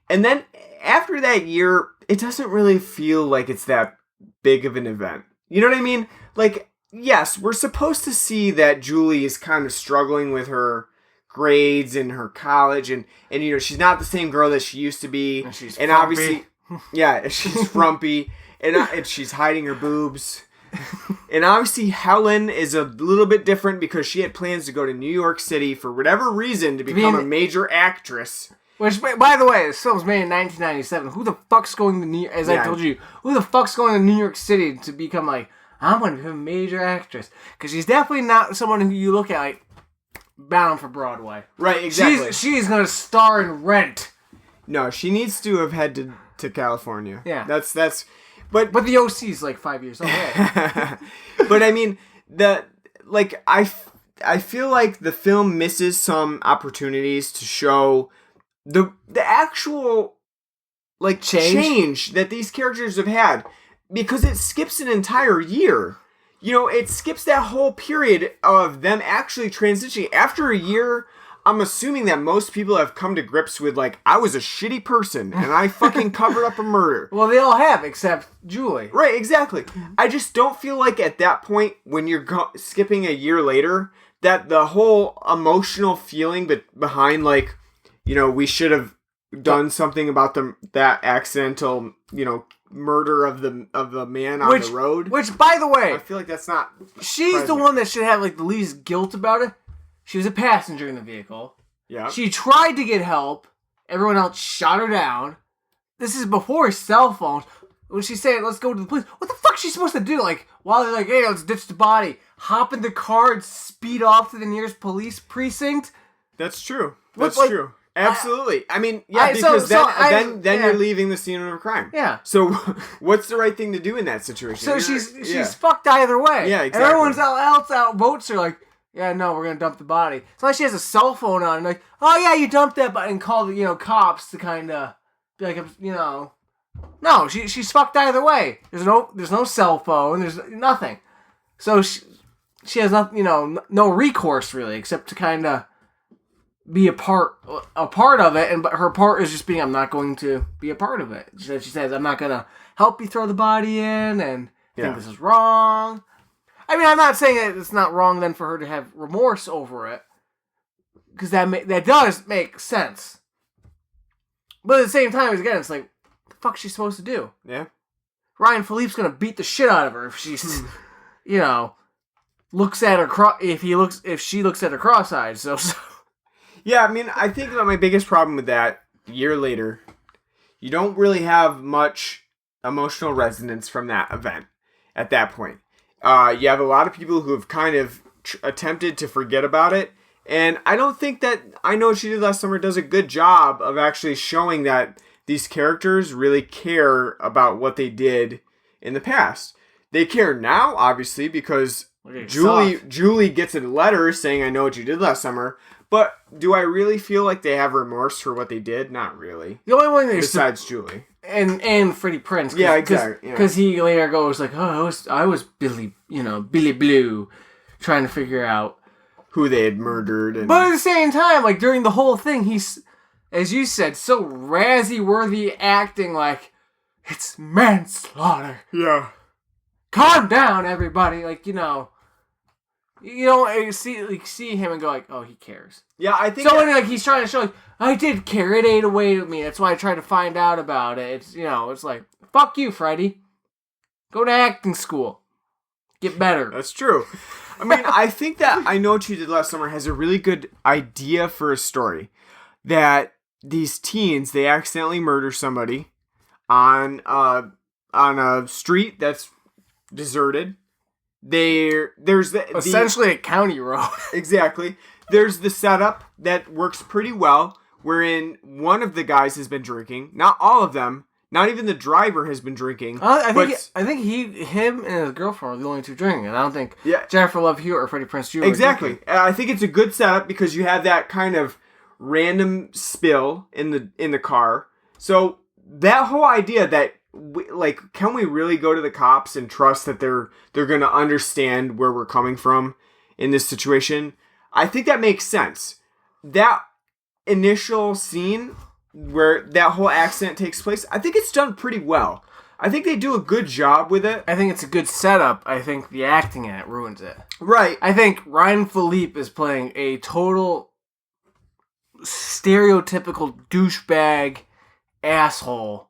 and then after that year, it doesn't really feel like it's that big of an event. You know what I mean? Like, yes, we're supposed to see that Julie is kind of struggling with her grades in her college, and she's not the same girl that she used to be. And she's frumpy. Obviously, yeah, she's frumpy, and she's hiding her boobs. And obviously Helen is a little bit different because she had plans to go to New York City for whatever reason to become a major actress. Which, by the way, this film was made in 1997. Who the fuck's going to New York? I told you, who the fuck's going to New York City to become like, I'm going to become a major actress? Because she's definitely not someone who you look at like bound for Broadway. Right, exactly. She's going to star in Rent. No, she needs to have headed to California. Yeah, that's. But the OC's like 5 years away. But I mean, I feel like the film misses some opportunities to show the actual change that these characters have had, because it skips an entire year. It skips that whole period of them actually transitioning. After a year, I'm assuming that most people have come to grips with, I was a shitty person, and I fucking covered up a murder. Well, they all have, except Julie. Right, exactly. I just don't feel like at that point, when you're skipping a year later, that the whole emotional feeling behind, we should have done something about that accidental, murder of the man on the road. Which, by the way... I feel like that's not... She's the one that should have, the least guilt about it. She was a passenger in the vehicle. Yeah. She tried to get help. Everyone else shot her down. This is before cell phones. When she said, let's go to the police, what the fuck is she supposed to do? While they're hey, let's ditch the body. Hop in the car and speed off to the nearest police precinct? That's true. That's true. Absolutely. I mean, yeah, because then you're leaving the scene of a crime. Yeah. So what's the right thing to do in that situation? So she's fucked either way. Yeah, exactly. And everyone else outvotes her yeah, no, we're gonna dump the body. It's like she has a cell phone on, oh yeah, you dumped that body, and call the cops to kind of be like, no, she's fucked either way. There's no cell phone. There's nothing. So she has no recourse really, except to kind of be a part of it, but her part is just being, I'm not going to be a part of it. She says, I'm not gonna help you throw the body in, and I think this is wrong. I mean, I'm not saying that it's not wrong then for her to have remorse over it, because that does make sense. But at the same time, again, it's like, what the fuck's she supposed to do? Yeah. Ryan Philippe's gonna beat the shit out of her if she's, looks at her if she looks at her cross-eyed. So. Yeah, I mean, I think that my biggest problem with that, a year later, you don't really have much emotional resonance from that event at that point. You have a lot of people who have kind of attempted to forget about it, and I don't think that I Know What You Did Last Summer does a good job of actually showing that these characters really care about what they did in the past. They care now, obviously, because Julie gets a letter saying, I know what you did last summer. But do I really feel like they have remorse for what they did? Not really. The only one besides Julie and Freddie Prinze, yeah, exactly. Because he later goes like, "Oh, I was Billy Blue, trying to figure out who they had murdered." But at the same time, like during the whole thing, he's, as you said, so Razzie-worthy acting like it's manslaughter. Yeah. Calm down, everybody. Like you don't see him and go like, oh, he cares. Yeah, I think. So when he's trying to show, like, I did care. It ate away at me. That's why I tried to find out about it. It's it's like, fuck you, Freddie. Go to acting school. Get better. That's true. I mean, I think that I Know What You Did Last Summer has a really good idea for a story. That these teens, they accidentally murder somebody on a street that's deserted. There's essentially a county road. Exactly. There's the setup that works pretty well, wherein one of the guys has been drinking. Not all of them. Not even the driver has been drinking. I think him and his girlfriend are the only two drinking. And I don't think Jennifer Love Hewitt or Freddie Prinze Jr. Exactly. I think it's a good setup because you have that kind of random spill in the car. So that whole idea that can we really go to the cops and trust that they're going to understand where we're coming from in this situation? I think that makes sense. That initial scene where that whole accident takes place, I think it's done pretty well. I think they do a good job with it. I think it's a good setup. I think the acting in it ruins it. Right. I think Ryan Phillippe is playing a total stereotypical douchebag asshole.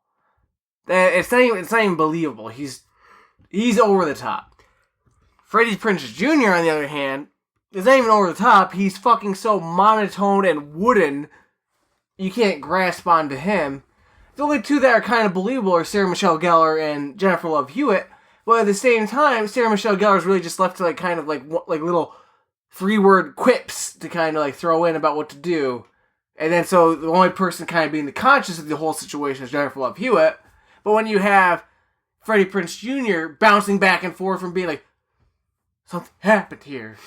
It's not even believable. He's over the top. Freddie Prinze Jr. on the other hand is not even over the top. He's fucking so monotone and wooden, you can't grasp onto him. The only two that are kind of believable are Sarah Michelle Gellar and Jennifer Love Hewitt. But at the same time, Sarah Michelle Gellar is really just left to kind of little 3-word quips to kind of throw in about what to do. And then so the only person kind of being the conscious of the whole situation is Jennifer Love Hewitt. But when you have Freddie Prinze Jr. bouncing back and forth from being like, something happened here.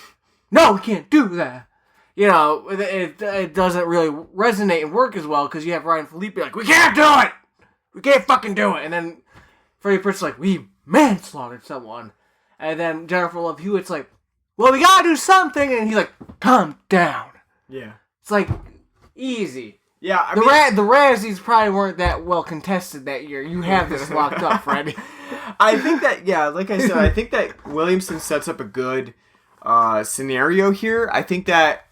No, we can't do that. It doesn't really resonate and work as well because you have Ryan Phillippe like, we can't do it! We can't fucking do it! And then Freddie Prinze is like, we manslaughtered someone. And then Jennifer Love Hewitt's like, well, we gotta do something! And he's like, calm down. Yeah. It's like, easy. Yeah, the Razzies probably weren't that well contested that year. You have this locked up, Freddie. I think that, like I said, I think that Williamson sets up a good scenario here. I think that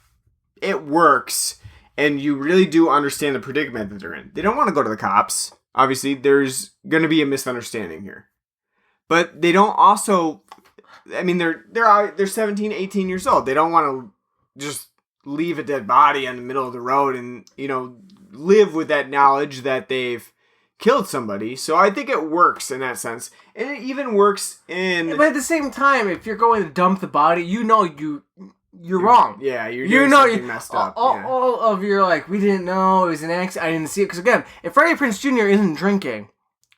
it works, and you really do understand the predicament that they're in. They don't want to go to the cops. Obviously, there's going to be a misunderstanding here. But they don't also, I mean, they're 17, 18 years old. They don't want to just leave a dead body in the middle of the road and, live with that knowledge that they've killed somebody. So I think it works in that sense. And it even works in... But at the same time, if you're going to dump the body, you're wrong. Yeah, you're doing something messed up. All of your, we didn't know, it was an accident, I didn't see it. Because again, if Freddie Prinze Jr. isn't drinking,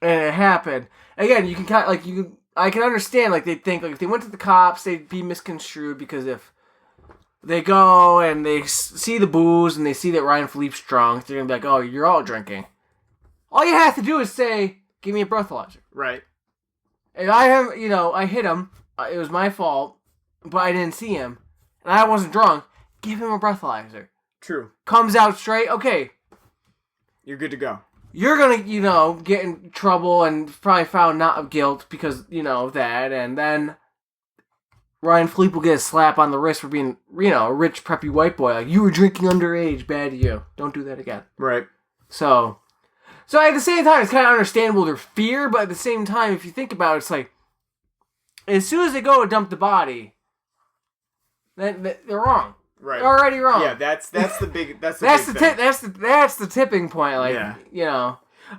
and it happened, again, you can kind of, I can understand, they think, if they went to the cops, they'd be misconstrued, because if they go and they see the booze and they see that Ryan Phillippe's drunk, they're going to be like, oh, you're all drinking. All you have to do is say, give me a breathalyzer. Right. If I have, I hit him, it was my fault, but I didn't see him, and I wasn't drunk, give him a breathalyzer. True. Comes out straight, okay. You're good to go. You're going to, get in trouble and probably found not of guilt because, of that, and then Ryan Philippe will get a slap on the wrist for being, a rich, preppy white boy. Like, you were drinking underage, bad to you. Don't do that again. Right. So at the same time, it's kind of understandable their fear, but at the same time, if you think about it, it's like, as soon as they go to dump the body, then they're wrong. Right. They're already wrong. Yeah, that's the big that's the tipping point. Like,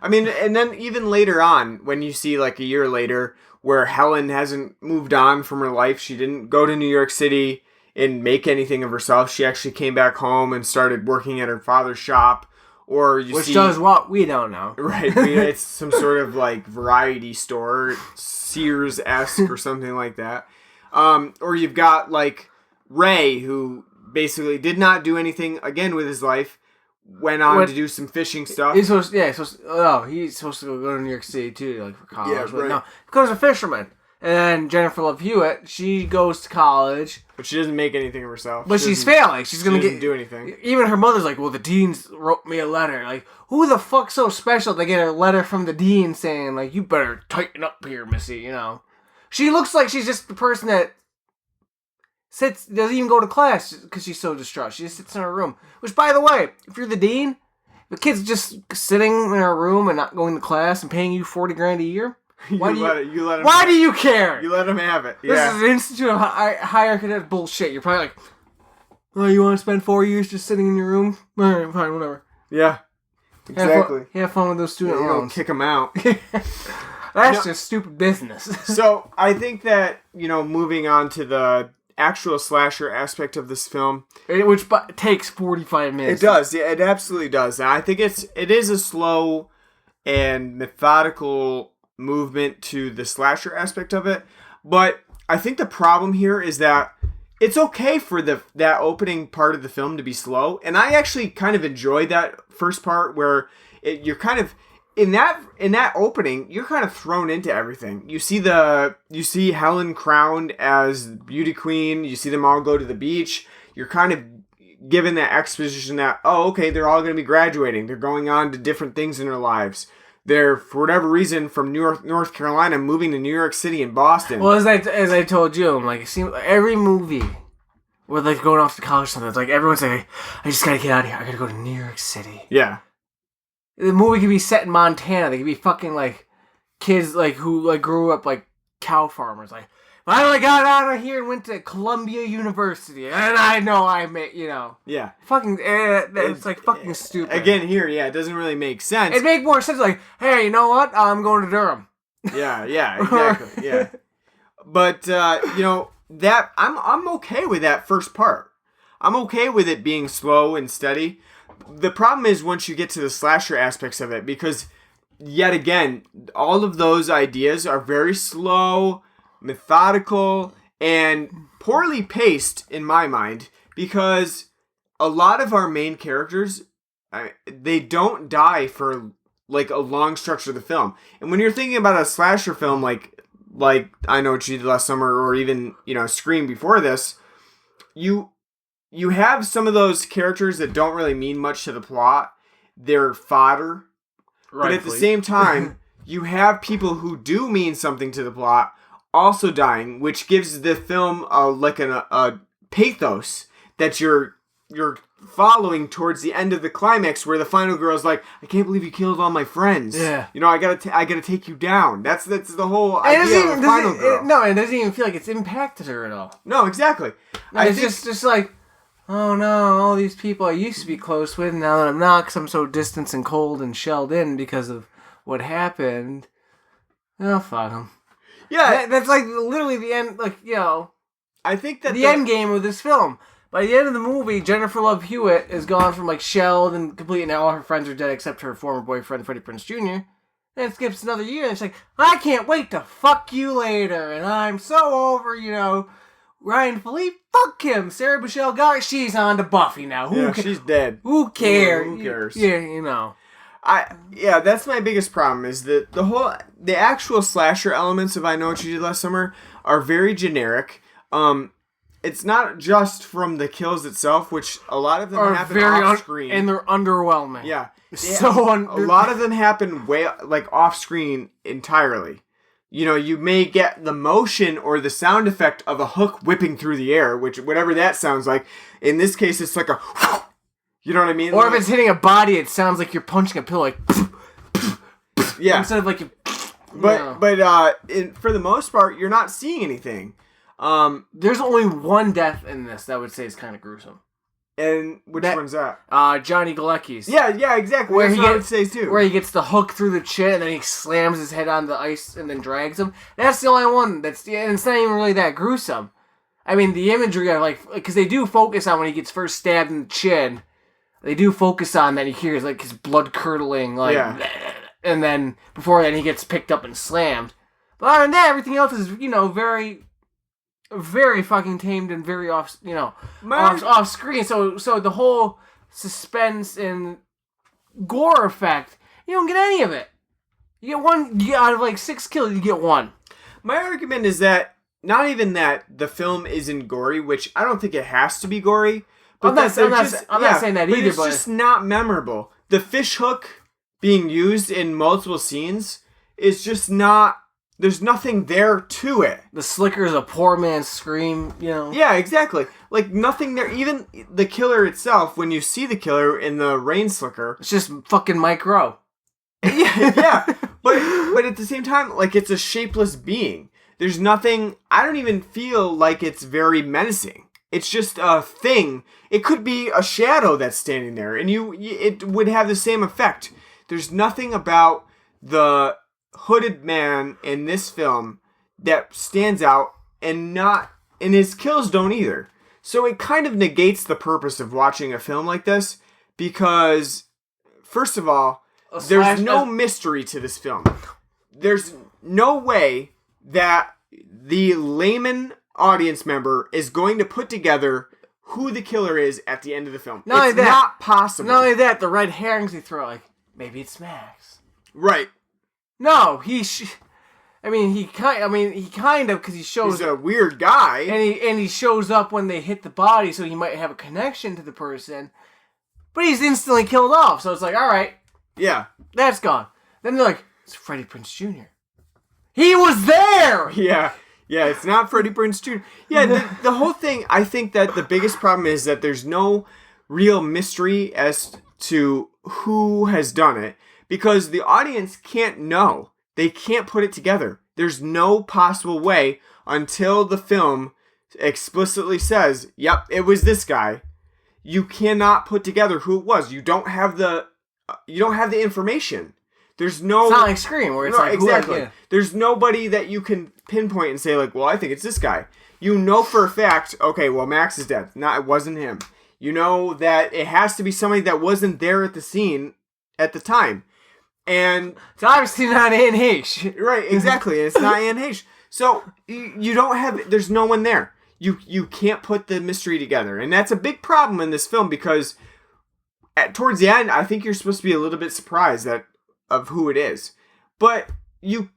I mean, and then even later on, when you see like a year later, where Helen hasn't moved on from her life, she didn't go to New York City and make anything of herself. She actually came back home and started working at her father's shop. Which does what? We don't know. Right. It's some sort of like variety store, Sears-esque or something like that. Or you've got like Ray, who basically did not do anything again with his life, went on to do some fishing stuff. He's supposed to go to New York City too, like for college. Yeah, right. No, he becomes a fisherman. And then Jennifer Love Hewitt, she goes to college. But she doesn't make anything of herself. But she's failing. She doesn't do anything. Even her mother's like, well, the dean wrote me a letter. Like, who the fuck's so special to get a letter from the dean saying, like, you better tighten up here, missy, She looks like she's just the person that doesn't even go to class because she's so distraught. She just sits in her room. Which, by the way, if you're the dean, the kid's just sitting in her room and not going to class and paying you $40,000 a year. Why do you care? You let him have it. This is an institute of higher cadet bullshit. You're probably like, oh, you want to spend 4 years just sitting in your room? All right, fine, whatever. Yeah, exactly. Have fun with those student loans. loans. Kick them out. That's just stupid business. So I think that, moving on to the actual slasher aspect of this film, which takes 45 minutes. It does. Yeah, it absolutely does. And I think it is a slow and methodical movement to the slasher aspect of it, but I think the problem here is that it's okay for that opening part of the film to be slow, and I actually kind of enjoy that first part where you're kind of in that opening, you're kind of thrown into everything. You see Helen crowned as beauty queen, you see them all go to the beach, you're kind of given that exposition that, oh, okay, they're all going to be graduating, they're going on to different things in their lives. They're, for whatever reason, from North Carolina, moving to New York City and Boston. Well, as I told you, I'm like, it seems like every movie where like going off to college or something, it's like everyone's like, I just gotta get out of here. I gotta go to New York City. Yeah. The movie could be set in Montana. They could be fucking like kids like who like grew up like cow farmers. Like, I got out of here and went to Columbia University, and I know I made, Yeah. Fucking, it's like fucking stupid. Again, here, yeah, it doesn't really make sense. It'd make more sense like, hey, you know what? I'm going to Durham. Yeah, exactly, yeah. But, that, I'm okay with that first part. I'm okay with it being slow and steady. The problem is once you get to the slasher aspects of it, because, yet again, all of those ideas are very slow, methodical, and poorly paced in my mind, because a lot of our main characters, they don't die for like a long structure of the film. And when you're thinking about a slasher film like I Know What You Did Last Summer, or even Scream before this, you have some of those characters that don't really mean much to the plot. They're fodder. Right, but at the same time, you have people who do mean something to the plot also dying, which gives the film a pathos that you're following towards the end of the climax, where the final girl's like, I can't believe you killed all my friends. Yeah. I gotta take you down. That's the whole idea of the final girl. No, it doesn't even feel like it's impacted her at all. No, exactly. It's just like, oh no, all these people I used to be close with, now that I'm not, because I'm so distant and cold and shelled in because of what happened. Oh, fuck them. Yeah, that's like literally the end. Like, I think that the end game of this film. By the end of the movie, Jennifer Love Hewitt is gone from like shelled and complete, and now all her friends are dead except her former boyfriend Freddie Prinze Jr. Then it skips another year, and it's like, I can't wait to fuck you later, and I'm so over, Ryan Philippe. Fuck him. Sarah Michelle Gellar, she's on to Buffy now. She's dead. Who cares? Who cares? Yeah, that's my biggest problem, is that the actual slasher elements of I Know What You Did Last Summer are very generic. It's not just from the kills itself, which a lot of them happen off screen, and they're underwhelming. Yeah, a lot of them happen way off screen entirely. you may get the motion or the sound effect of a hook whipping through the air, which whatever that sounds like. In this case, it's like a, you know what I mean? Or if it's hitting a body, it sounds like you're punching a pillow, like, yeah. instead of like, But for the most part, you're not seeing anything. There's only one death in this that I would say is kind of gruesome. And which one's that? Johnny Galecki's. Yeah, exactly. Where That's what I would say too. Where he gets the hook through the chin and then he slams his head on the ice and then drags him. That's the only one and it's not even really that gruesome. I mean, the imagery of because they do focus on when he gets first stabbed in the chin. They do focus on that. He hears like his blood curdling, and then before that he gets picked up and slammed. But other than that, everything else is very, very fucking tamed and very off screen. So the whole suspense and gore effect, you don't get any of it. You get one. Out of like 6 kills, you get one. My argument is that not even that the film isn't gory, which I don't think it has to be gory. But I'm not saying that either. It's just not memorable. The fish hook being used in multiple scenes is just not. There's nothing there to it. The slicker is a poor man's scream, Yeah, exactly. Like, nothing there. Even the killer itself, when you see the killer in the rain slicker... It's just fucking Mike Rowe. yeah. But at the same time, like, it's a shapeless being. There's nothing... I don't even feel like it's very menacing. It's just a thing. It could be a shadow that's standing there, and it would have the same effect. There's nothing about the hooded man in this film that stands out, and his kills don't either. So it kind of negates the purpose of watching a film like this, because first of all, there's no mystery to this film. There's no way that the layman audience member is going to put together who the killer is at the end of the film. It's not possible. Not only that, the red herrings they throw, like, maybe it's Max. Right. No, he kind of, because he shows... He's a weird guy. And he shows up when they hit the body, so he might have a connection to the person. But he's instantly killed off, so it's like, alright. Yeah. That's gone. Then they're like, it's Freddie Prinze Jr. He was there! Yeah, it's not Freddie Prinze Jr. Yeah, the whole thing, I think that the biggest problem is that there's no real mystery as to who has done it, because the audience can't know. They can't put it together. There's no possible way until the film explicitly says, yep, it was this guy. You cannot put together who it was. You don't have the information. There's no... It's not like Scream, where it's like... Exactly. There's nobody that you can pinpoint and say, like, well, I think it's this guy. You know for a fact, okay, well, Max is dead. It wasn't him. You know that it has to be somebody that wasn't there at the scene at the time. And... It's obviously not Anne Heche. Right, exactly. It's not Anne Heche. So, you don't have... There's no one there. You can't put the mystery together. And that's a big problem in this film, because towards the end, I think you're supposed to be a little bit surprised of who it is. But you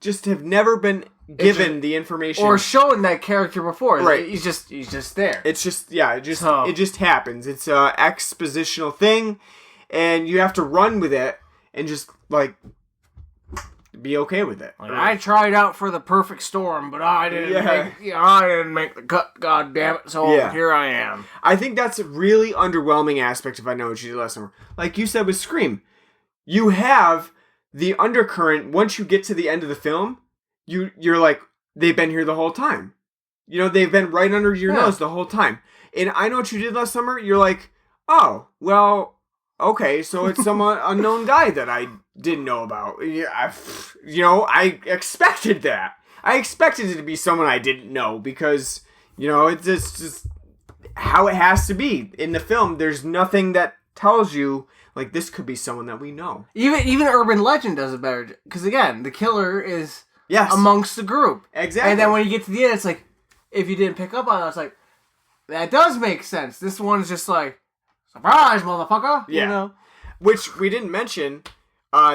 just have never been given the information. Or shown that character before. Right. He's just there. It's just, it just happens. It's a expositional thing, and you have to run with it and just, like, be okay with it. Like, I tried out for the perfect storm, but I didn't make the cut, god damn it, so here I am. I think that's a really underwhelming aspect of I Know What You Did Last Summer. Like you said with Scream, you have the undercurrent. Once you get to the end of the film, you're like, they've been here the whole time. They've been right under your nose the whole time. And I Know What You Did Last Summer, you're like, oh, well, okay, so it's some unknown guy that I didn't know about. I expected that. I expected it to be someone I didn't know, because, it's just how it has to be. In the film, there's nothing that tells you, like, this could be someone that we know. Even Urban Legend does it better, because, again, the killer is amongst the group. Exactly. And then when you get to the end, it's like, if you didn't pick up on it, it's like, that does make sense. This one's just like, surprise, motherfucker! Yeah. Which we didn't mention,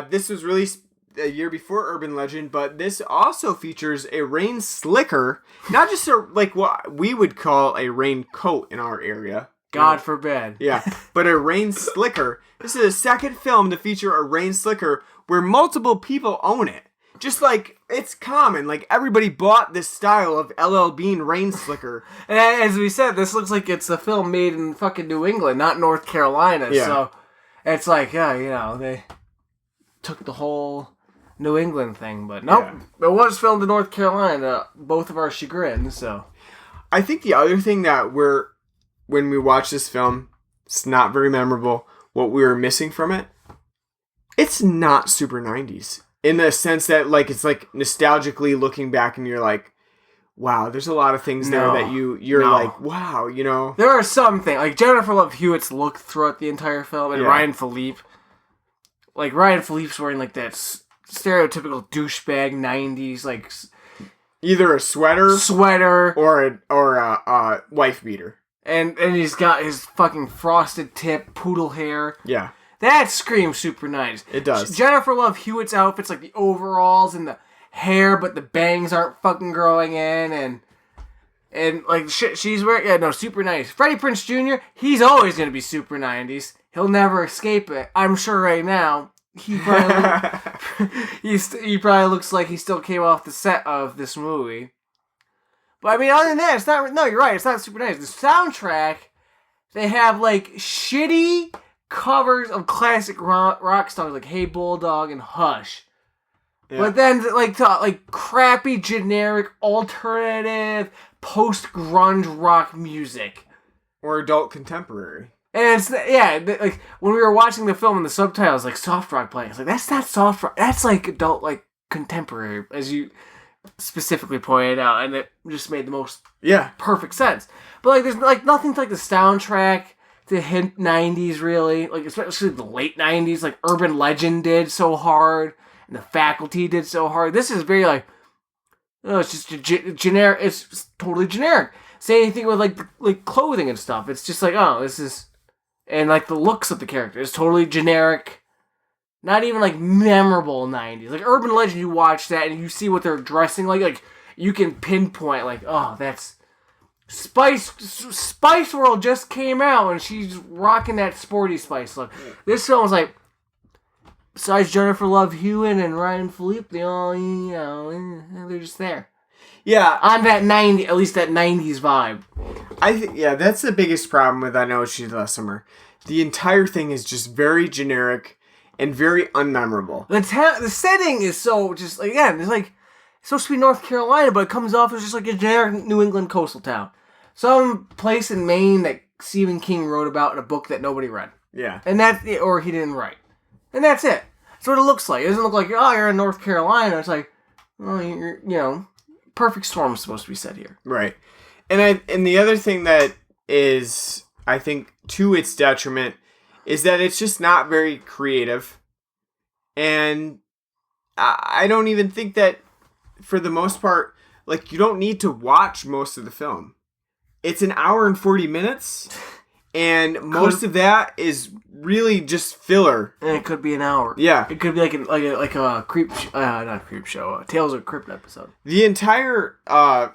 this was released a year before Urban Legend, but this also features a rain slicker, not just like what we would call a raincoat in our area. God forbid. Yeah, but a rain slicker. This is the second film to feature a rain slicker where multiple people own it. just like it's common. Like everybody bought this style of LL Bean rain slicker. And as we said, this looks like it's a film made in fucking New England, not North Carolina. Yeah. So it's like, yeah, you know, they took the whole New England thing, but nope, it was filmed in North Carolina, both of our chagrin. So I think the other thing that when we watch this film, it's not very memorable. What we were missing from it, it's not super 90s. In the sense that, like, it's like nostalgically looking back and you're like, wow, there's a lot of things there that you're like, wow, you know. There are some things, like Jennifer Love Hewitt's look throughout the entire film, and Ryan Philippe. Like, Ryan Philippe's wearing, like, that stereotypical douchebag 90s, like... Either a sweater or a wife beater. And he's got his fucking frosted tip poodle hair. Yeah. That screams super nice. It does. Jennifer Love Hewitt's outfit's like the overalls and the hair, but the bangs aren't fucking growing in, and like shit she's wearing, super nice. Freddie Prinze Jr., he's always gonna be super 90s. He'll never escape it. I'm sure right now he probably he probably looks like he still came off the set of this movie. But I mean, other than that, it's not. No, you're right. It's not super nice. The soundtrack, they have like shitty covers of classic rock songs like "Hey Bulldog" and "Hush," but then like crappy generic alternative post grunge rock music or adult contemporary. And it's like when we were watching the film and the subtitles like soft rock playing, it's like that's not soft rock. That's like adult like contemporary, as you specifically pointed out, and it just made the most perfect sense. But like there's like nothing to like the soundtrack to hint 90s really, like especially the late 90s, like Urban Legend did so hard and The Faculty did so hard. This is very like, it's just generic. It's just totally generic. Say anything with like clothing and stuff, it's just like, oh, this is, and like the looks of the character is totally generic. Not even like memorable 90s. Like Urban Legend, you watch that and you see what they're dressing like you can pinpoint like, oh, that's Spice World just came out and she's rocking that sporty Spice look. This film is like, besides Jennifer Love Hewitt and Ryan Philippe, they all, they're just there. Yeah. On that 90, at least that 90s vibe. I think, that's the biggest problem with I Know What You Did Last Summer. The entire thing is just very generic and very unmemorable. The setting is so just, again, it's like, it's supposed to be North Carolina, but it comes off as just like a generic New England coastal town. Some place in Maine that Stephen King wrote about in a book that nobody read. Yeah. And or he didn't write. And that's it. That's what it looks like. It doesn't look like, oh, you're in North Carolina. It's like, well, you're, perfect storm is supposed to be set here. Right. And the other thing that is, I think, to its detriment, is that it's just not very creative. And I don't even think that, for the most part, like, you don't need to watch most of the film. It's an hour and 40 minutes, and most of that is really just filler. And it could be an hour. Yeah. It could be like a creep, not creep show, Tales of the Crypt episode. The entire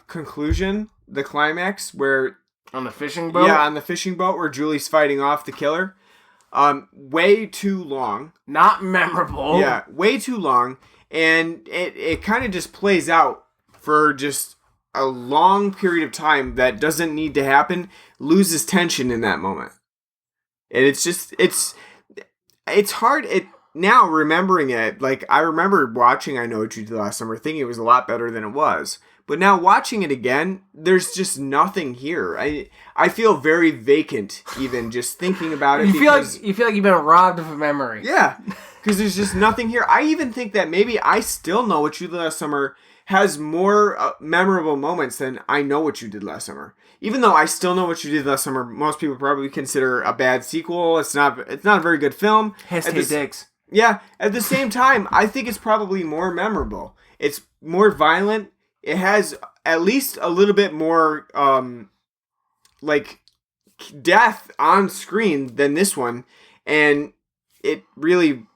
conclusion, the climax, where... On the fishing boat? Yeah, on the fishing boat where Julie's fighting off the killer. Way too long. Not memorable. Yeah, way too long. And it kind of just plays out for just a long period of time that doesn't need to happen, loses tension in that moment. And it's just, it's hard. Now remembering it, like I remember watching I Know What You Did Last Summer, thinking it was a lot better than it was. But now watching it again, there's just nothing here. I feel very vacant even just thinking about it. You feel like you've been robbed of a memory. Yeah, because there's just nothing here. I even think that maybe I Still Know What You Did Last Summer has more memorable moments than I Know What You Did Last Summer. Even though I Still Know What You Did Last Summer, most people probably consider a bad sequel. It's not a very good film. Dicks. Yeah, at the same time, I think it's probably more memorable. It's more violent. It has at least a little bit more, like, death on screen than this one. And it really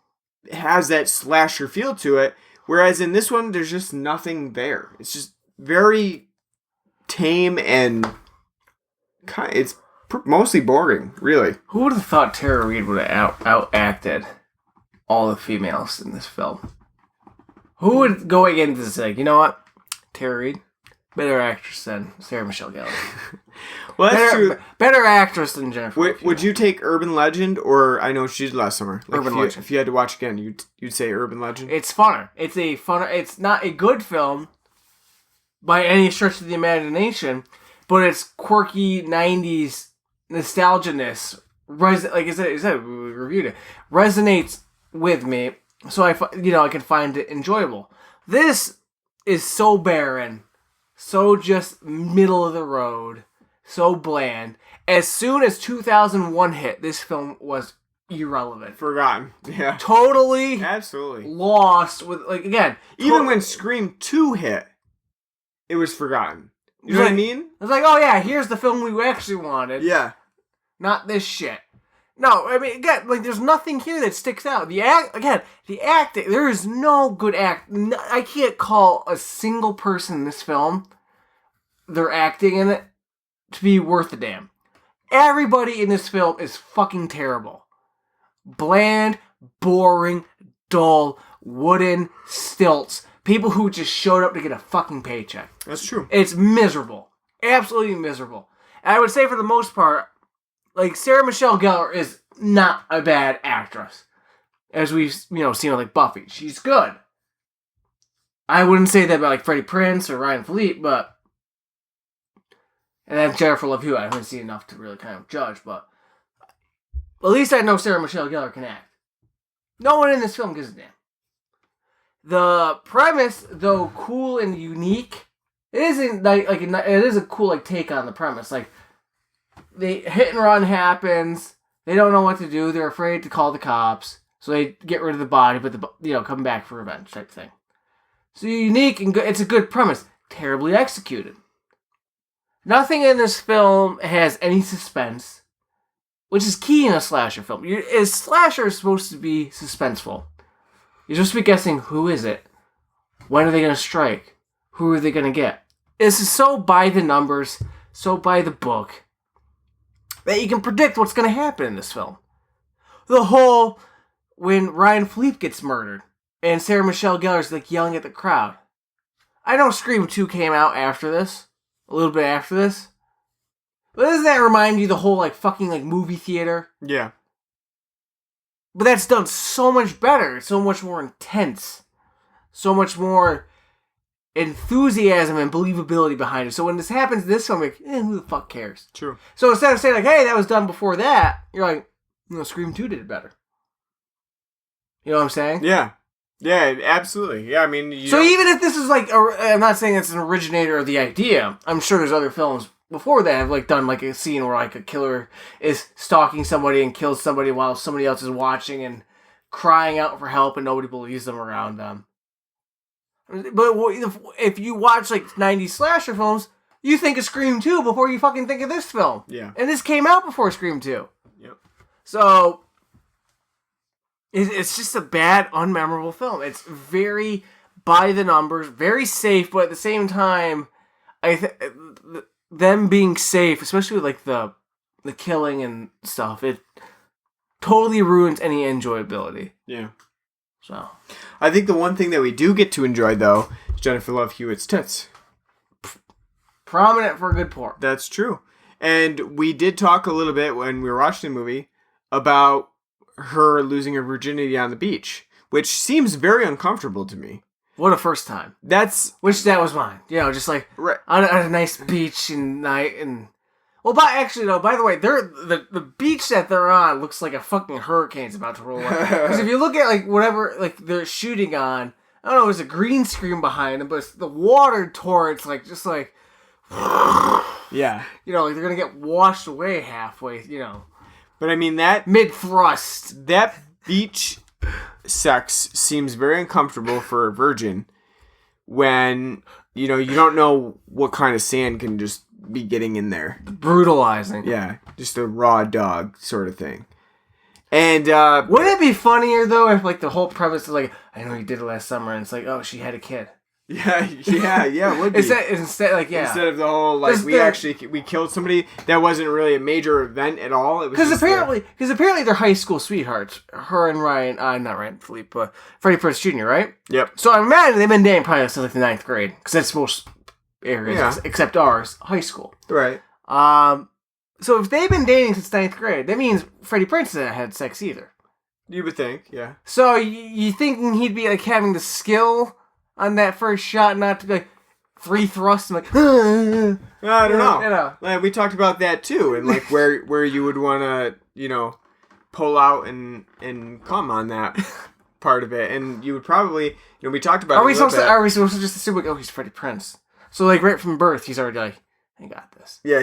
has that slasher feel to it. Whereas in this one, there's just nothing there. It's just very tame and it's mostly boring, really. Who would have thought Tara Reid would have outacted all the females in this film? Who would go against this? Like, you know what? Tara Reid, better actress than Sarah Michelle Gellar. Well, that's true. Better actress than Jennifer Love Hewitt. Would you take Urban Legend or I Know What You Did Last Summer? Like Urban Legend. If you had to watch again, you'd say Urban Legend? It's funner. It's not a good film by any stretch of the imagination, but it's quirky 90s nostalgia-ness. Like I said, we reviewed it. Resonates with me, so I can find it enjoyable. This is so barren, so just middle of the road, so bland. As soon as 2001 hit, this film was irrelevant. Forgotten. Yeah. Totally Absolutely. lost with, like, again. Even when Scream 2 hit, it was forgotten. You know what I mean? It's like, oh yeah, here's the film we actually wanted. Yeah. Not this shit. No, I mean, again, like, there's nothing here that sticks out. The acting, there is no good act. I can't call a single person in this film, their acting in it, to be worth a damn. Everybody in this film is fucking terrible. Bland, boring, dull, wooden stilts. People who just showed up to get a fucking paycheck. That's true. It's miserable. Absolutely miserable. And I would say for the most part, like, Sarah Michelle Gellar is not a bad actress. As we've, seen with, like, Buffy. She's good. I wouldn't say that about, like, Freddie Prinze or Ryan Fleet, but... And then Jennifer Love Hewitt, I haven't seen enough to really kind of judge, but... At least I know Sarah Michelle Gellar can act. No one in this film gives a damn. The premise, though cool and unique, it isn't like it is a cool like take on the premise. Like, the hit and run happens, they don't know what to do, they're afraid to call the cops, so they get rid of the body, but come back for revenge type thing. So unique and good. It's a good premise, terribly executed. Nothing in this film has any suspense, which is key in a slasher film. A slasher is supposed to be suspenseful. You're supposed to be guessing, who is it? When are they going to strike? Who are they going to get? This is so by the numbers, so by the book, that you can predict what's going to happen in this film. The whole, when Ryan Fleet gets murdered, and Sarah Michelle Gellar's like yelling at the crowd. I know Scream 2 came out after this, a little bit after this. But doesn't that remind you of the whole like fucking like movie theater? Yeah. But that's done so much better, so much more intense, so much more enthusiasm and believability behind it. So when this happens in this film, like, who the fuck cares? True. So instead of saying like, hey, that was done before that, you're like, Scream 2 did it better. You know what I'm saying? Yeah. Yeah, absolutely. Yeah, I mean... Even if this is like, I'm not saying it's an originator of the idea, I'm sure there's other films before that have like done like a scene where like a killer is stalking somebody and kills somebody while somebody else is watching and crying out for help and nobody believes them around them. But if you watch like 90s slasher films, you think of Scream 2 before you fucking think of this film. Yeah. And this came out before Scream 2. Yep. So it's just a bad, unmemorable film. It's very by the numbers, very safe, but at the same time, them being safe, especially with like the killing and stuff, it totally ruins any enjoyability. Yeah. So I think the one thing that we do get to enjoy though is Jennifer Love Hewitt's tits. Prominent for a good part. That's true. And we did talk a little bit when we were watching the movie about her losing her virginity on the beach, which seems very uncomfortable to me. What a first time. That was mine. Just like right. on a nice beach and night and... Well, by the way, the beach that they're on looks like a fucking hurricane's about to roll out. Because if you look at like whatever like they're shooting on, I don't know, there's a green screen behind them, but it's the water torrents like just like... Yeah. Like they're going to get washed away halfway, But I mean that... Mid-thrust. That beach... sex seems very uncomfortable for a virgin when you don't know what kind of sand can just be getting in there. Brutalizing. Yeah, just a raw dog sort of thing. And wouldn't it be funnier though if like the whole premise is like, I know you did it last summer, and it's like, oh, she had a kid. Yeah, it would be. Instead of the whole like Just we killed somebody that wasn't really a major event at all. It was because apparently they're high school sweethearts. Her and Ryan, not Ryan Philippe, but Freddie Prinze Jr. Right? Yep. So I imagine they've been dating probably since like the 9th grade because that's most areas except ours, high school. Right. So if they've been dating since 9th grade, that means Freddie Prinze hasn't had sex either. You would think, yeah. So you thinking he'd be like having the skill on that first shot, not to be like 3 thrusts and like. I don't know. You know. Like, we talked about that too, and like where you would want to pull out and come on that part of it, and you would probably we talked about. Are we supposed to just assume like, oh, he's Freddie Prinze? So like right from birth, he's already like, I got this. Yeah,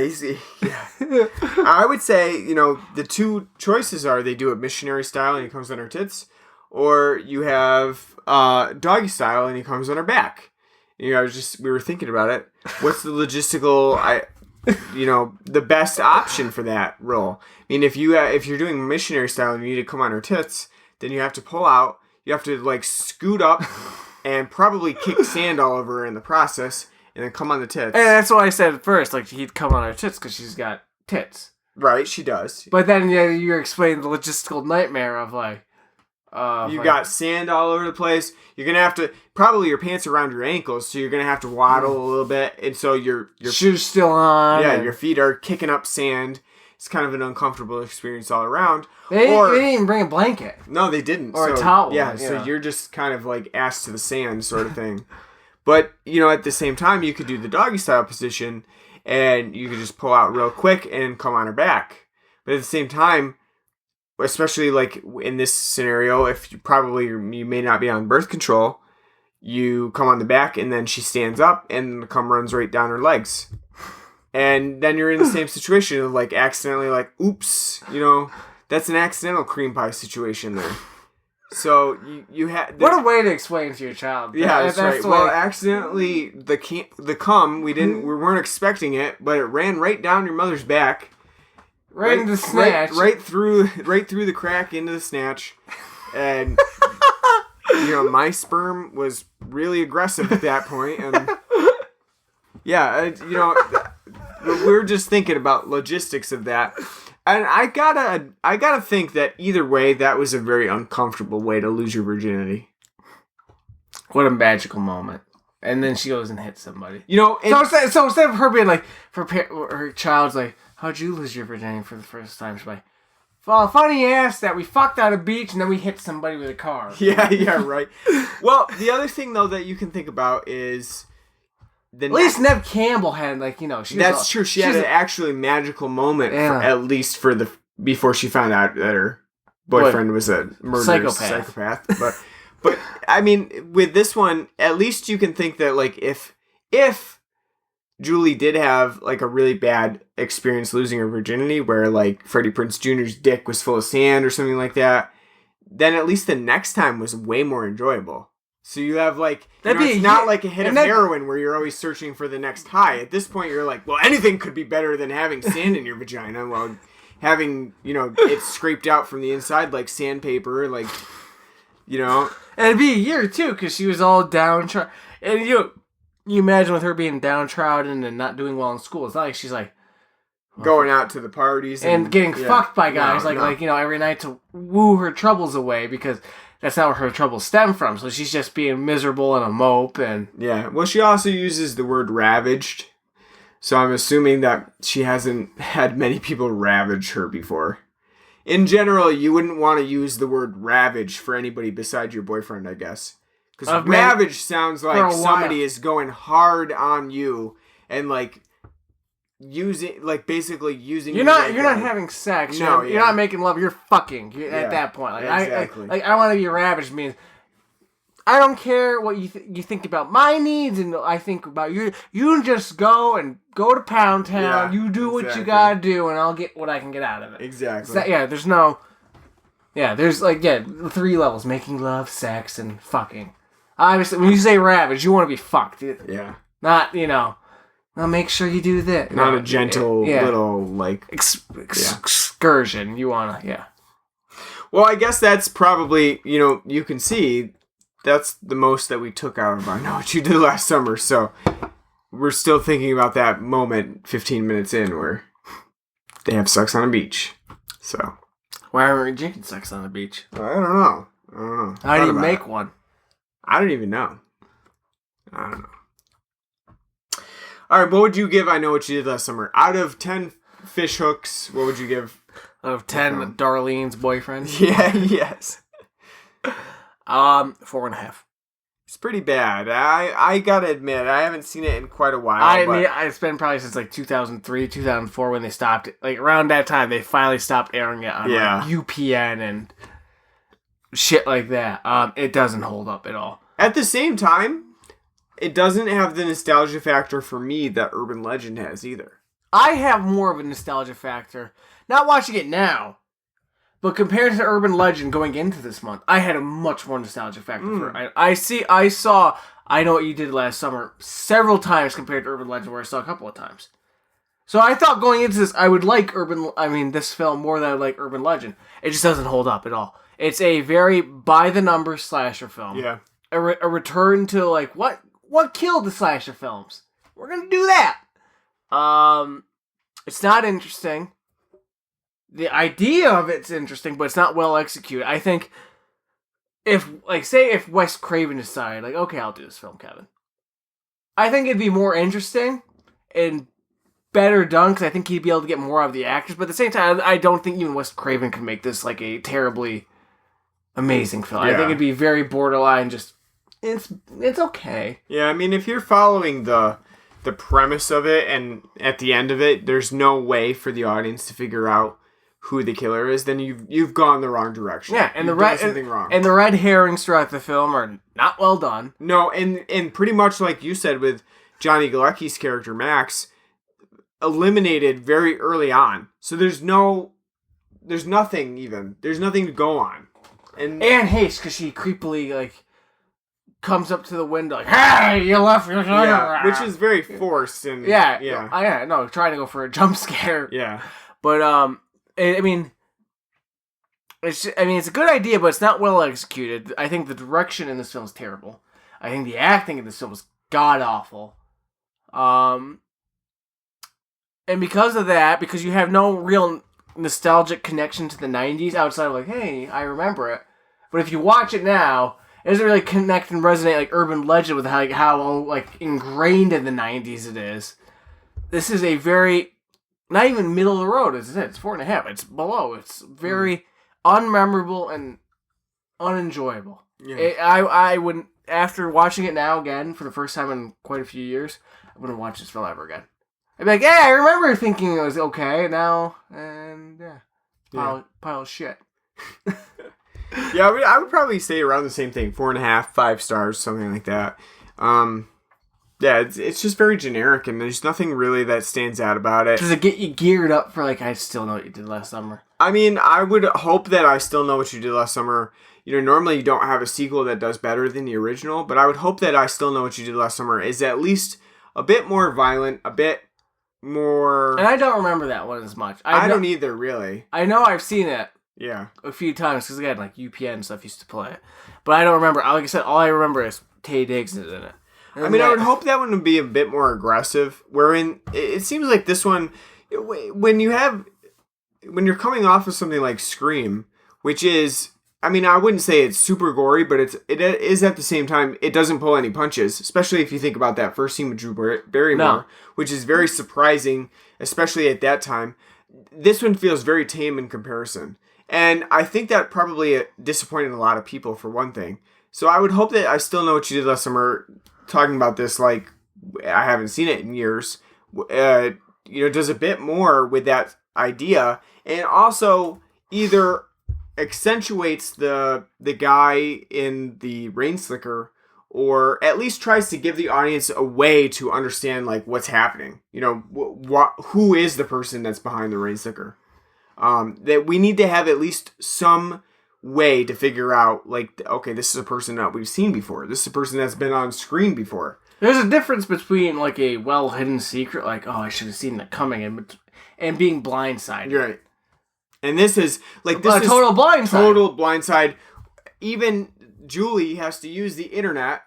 I would say, the two choices are they do it missionary style and he comes on her tits, or you have doggy style and he comes on her back. We were thinking about it. What's the logistical, the best option for that role? I mean, if you're doing missionary style and you need to come on her tits, then you have to pull out. You have to like scoot up and probably kick sand all over her in the process. And then come on the tits. And that's what I said at first. Like, he'd come on her tits because she's got tits. Right, she does. But then you're explaining the logistical nightmare of, like... got sand all over the place. You're going to have to... Probably your pants around your ankles, so you're going to have to waddle a little bit. And so your shoes still on. Yeah, your feet are kicking up sand. It's kind of an uncomfortable experience all around. They didn't even bring a blanket. No, they didn't. Or a towel. Yeah, so you're just kind of like ass to the sand sort of thing. But, at the same time, you could do the doggy style position and you could just pull out real quick and come on her back. But at the same time, especially like in this scenario, if you may not be on birth control, you come on the back and then she stands up and the cum runs right down her legs. And then you're in the same situation of like accidentally like, oops, that's an accidental cream pie situation there. So you had what a way to explain to your child. Yeah, that's right. Well, accidentally the cum we weren't expecting it, but it ran right down your mother's back, right into the snatch, right through the crack into the snatch, and my sperm was really aggressive at that point, and we're just thinking about logistics of that. And I gotta think that either way, that was a very uncomfortable way to lose your virginity. What a magical moment! And then she goes and hits somebody. So instead of her being like, her child's like, "How'd you lose your virginity for the first time?" She's like, "Well, funny ass that we fucked at a beach and then we hit somebody with a car." Yeah, right. Well, the other thing though that you can think about is. At least Neve Campbell had that's true. She had an actually magical moment, before she found out that her boyfriend was a murderous psychopath. But I mean, with this one, at least you can think that like if Julie did have like a really bad experience losing her virginity, where like Freddie Prinze Jr.'s dick was full of sand or something like that, then at least the next time was way more enjoyable. So you have like, it's not like a hit of heroin where you're always searching for the next high. At this point, you're like, well, anything could be better than having sand in your vagina. Well, having, it scraped out from the inside like sandpaper, like, And it'd be a year too, because she was all downtrodden. And you imagine with her being downtrodden and not doing well in school, it's not like she's like, going out to the parties and getting fucked by guys every night to woo her troubles away, because that's not where her troubles stem from. So she's just being miserable and a mope. And well, she also uses the word ravaged, so I'm assuming that she hasn't had many people ravage her before. In general, you wouldn't want to use the word ravage for anybody besides your boyfriend, I guess, because ravage sounds like somebody is going hard on you and like basically using you're not having sex. You're not making love. You're fucking at that point. Like, exactly. I want to be ravaged means I don't care what you think about my needs, and I think about you. You just go to Pound Town. You do what you gotta do, and I'll get what I can get out of it. Exactly. There's no. There's 3 levels: making love, sex, and fucking. Obviously, when you say ravage, you want to be fucked. Yeah. Not Now make sure you do that. Not a gentle little like excursion. You wanna, Well, I guess that's probably you can see that's the most that we took out of I Know What You Did Last Summer. So we're still thinking about that moment 15 minutes in where they have sex on a beach. So Why aren't we drinking sex on the beach? I don't know. How do you Thought make about it. one? I don't even know. I don't know. All right, what would you give I Know What You Did Last Summer? Out of 10 fish hooks, what would you give? Out of 10, Darlene's boyfriend? Yeah, yes. 4.5. It's pretty bad. I gotta admit, I haven't seen it in quite a while. I but mean, it's been probably since like 2003, 2004 when they stopped it. Like around that time, they finally stopped airing it on like, UPN and shit like that. It doesn't hold up at all. at the same time, it doesn't have the nostalgia factor for me that Urban Legend has either. I have more of a nostalgia factor. Not watching it now, but compared to Urban Legend going into this month, I had a much more nostalgia factor for it. I saw I Know What You Did Last Summer several times compared to Urban Legend, where I saw a couple of times. So I thought going into this, I would like this film more than I would like Urban Legend. It just doesn't hold up at all. It's a very by-the-numbers slasher film. Yeah. A return to, like, what killed the slasher films? We're gonna do that. It's not interesting. The idea of it's interesting, but it's not well executed. I think if Wes Craven decided, like, okay, I'll do this film, Kevin, I think it'd be more interesting and better done, because I think he'd be able to get more out of the actors. But at the same time, I don't think even Wes Craven can make this like a terribly amazing film. Yeah. I think it'd be very borderline. Just it's okay. Yeah, I mean, if you're following the premise of it, and at the end of it, there's no way for the audience to figure out who the killer is, then you've gone the wrong direction. Yeah, and you've the done red something wrong. and the red herrings throughout the film are not well done. No, and pretty much like you said with Johnny Galecki's character Max, eliminated very early on. So there's nothing to go on. And Haste, because she creepily like comes up to the window like, "Hey, you left your yeah, which is very forced and trying to go for a jump scare. Yeah. But I mean, it's a good idea, but it's not well executed. I think the direction in this film is terrible. I think the acting in this film is god awful. And because of that, because you have no real nostalgic connection to the 90s outside of like, hey, I remember it. But if you watch it now, it doesn't really connect and resonate like Urban Legend with how ingrained in the 90s it is. This is a very, not even middle of the road, is it? It's 4.5. It's below. It's very unmemorable and unenjoyable. Yeah. I wouldn't, after watching it now again for the first time in quite a few years, I wouldn't watch this film ever again. I'd be like, yeah, I remember thinking it was okay now, and pile of shit. Yeah, I would probably say around the same thing, 4.5, 5 stars, something like that. Yeah, it's just very generic, and there's nothing really that stands out about it. Does it get you geared up for like, I Still Know What You Did Last Summer? I mean, I would hope that I Still Know What You Did Last Summer. You know, normally you don't have a sequel that does better than the original, but I would hope that I Still Know What You Did Last Summer is at least a bit more violent, a bit more... And I don't remember that one as much. I don't either, really. I know I've seen it Yeah. a few times, because again, like UPN and stuff used to play it. But I don't remember, like I said, all I remember is Taye Diggs is in it. And I mean, I would hope that one would be a bit more aggressive, wherein it seems like this one, when you're coming off of something like Scream, which is, I mean, I wouldn't say it's super gory, but it is at the same time, it doesn't pull any punches, especially if you think about that first scene with Drew Barrymore, which is very surprising, especially at that time. This one feels very tame in comparison. And I think that probably disappointed a lot of people, for one thing. So I would hope that I Still Know What You Did Last Summer, talking about this like I haven't seen it in years, does a bit more with that idea, and also either accentuates the guy in the rain slicker, or at least tries to give the audience a way to understand like what's happening. You know, who is the person that's behind the rain slicker? That we need to have at least some way to figure out, like, okay, this is a person that we've seen before. This is a person that's been on screen before. There's a difference between like a well-hidden secret, like, oh, I should have seen that coming, and being blindsided. You're right. And this is like total blindside. Total blindside. Even Julie has to use the internet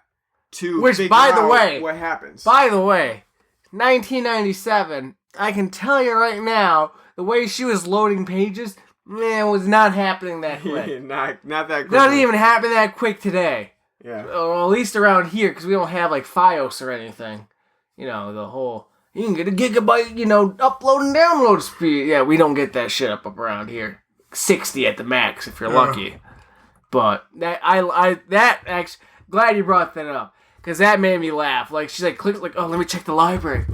to Which, figure by the out way- what happens. By the way, 1997, I can tell you right now, the way she was loading pages, man, was not happening that quick. not that quick. Not even happening that quick today. Yeah. Or at least around here, because we don't have like Fios or anything. You know, the whole, you can get a gigabyte, upload and download speed. Yeah, we don't get that shit up around here. 60 at the max if you're lucky. But actually, glad you brought that up, because that made me laugh. Like, she's like, click, like, oh, let me check the library.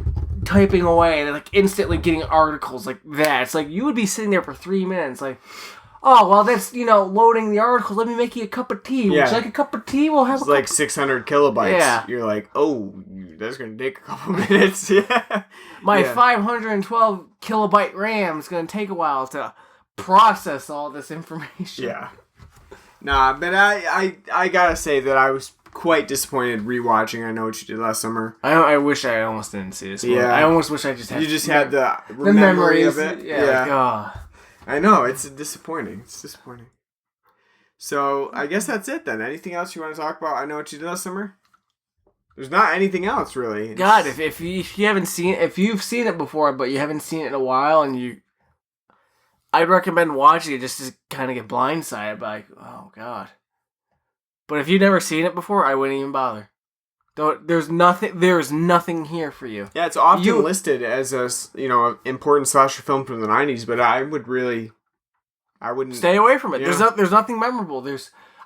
Typing away and like instantly getting articles like that. It's like you would be sitting there for 3 minutes, like, oh, well, that's, loading the articles. Let me make you a cup of tea. Would you like a cup of tea? We'll have It's like 600 kilobytes. Yeah. You're like, oh, that's going to take a couple minutes. Yeah. My Yeah. 512 kilobyte RAM is going to take a while to process all this information. Yeah. Nah, but I gotta say that I was quite disappointed rewatching I Know What You Did Last Summer. I wish I almost didn't see this. Yeah. I almost wish I just had. You just had the the memory memories of it. Yeah. Like, oh. I know, it's disappointing. It's disappointing. So, I guess that's it then. Anything else you want to talk about I Know What You Did Last Summer? There's not anything else, really. God, if you haven't seen it, if you've seen it before but you haven't seen it in a while, and I'd recommend watching it just to kind of get blindsided by, like, oh god. But if you've never seen it before, I wouldn't even bother. There's nothing here for you. Yeah, it's often listed as a important slasher film from the 90s, but I wouldn't Stay away from it. Yeah. There's nothing memorable.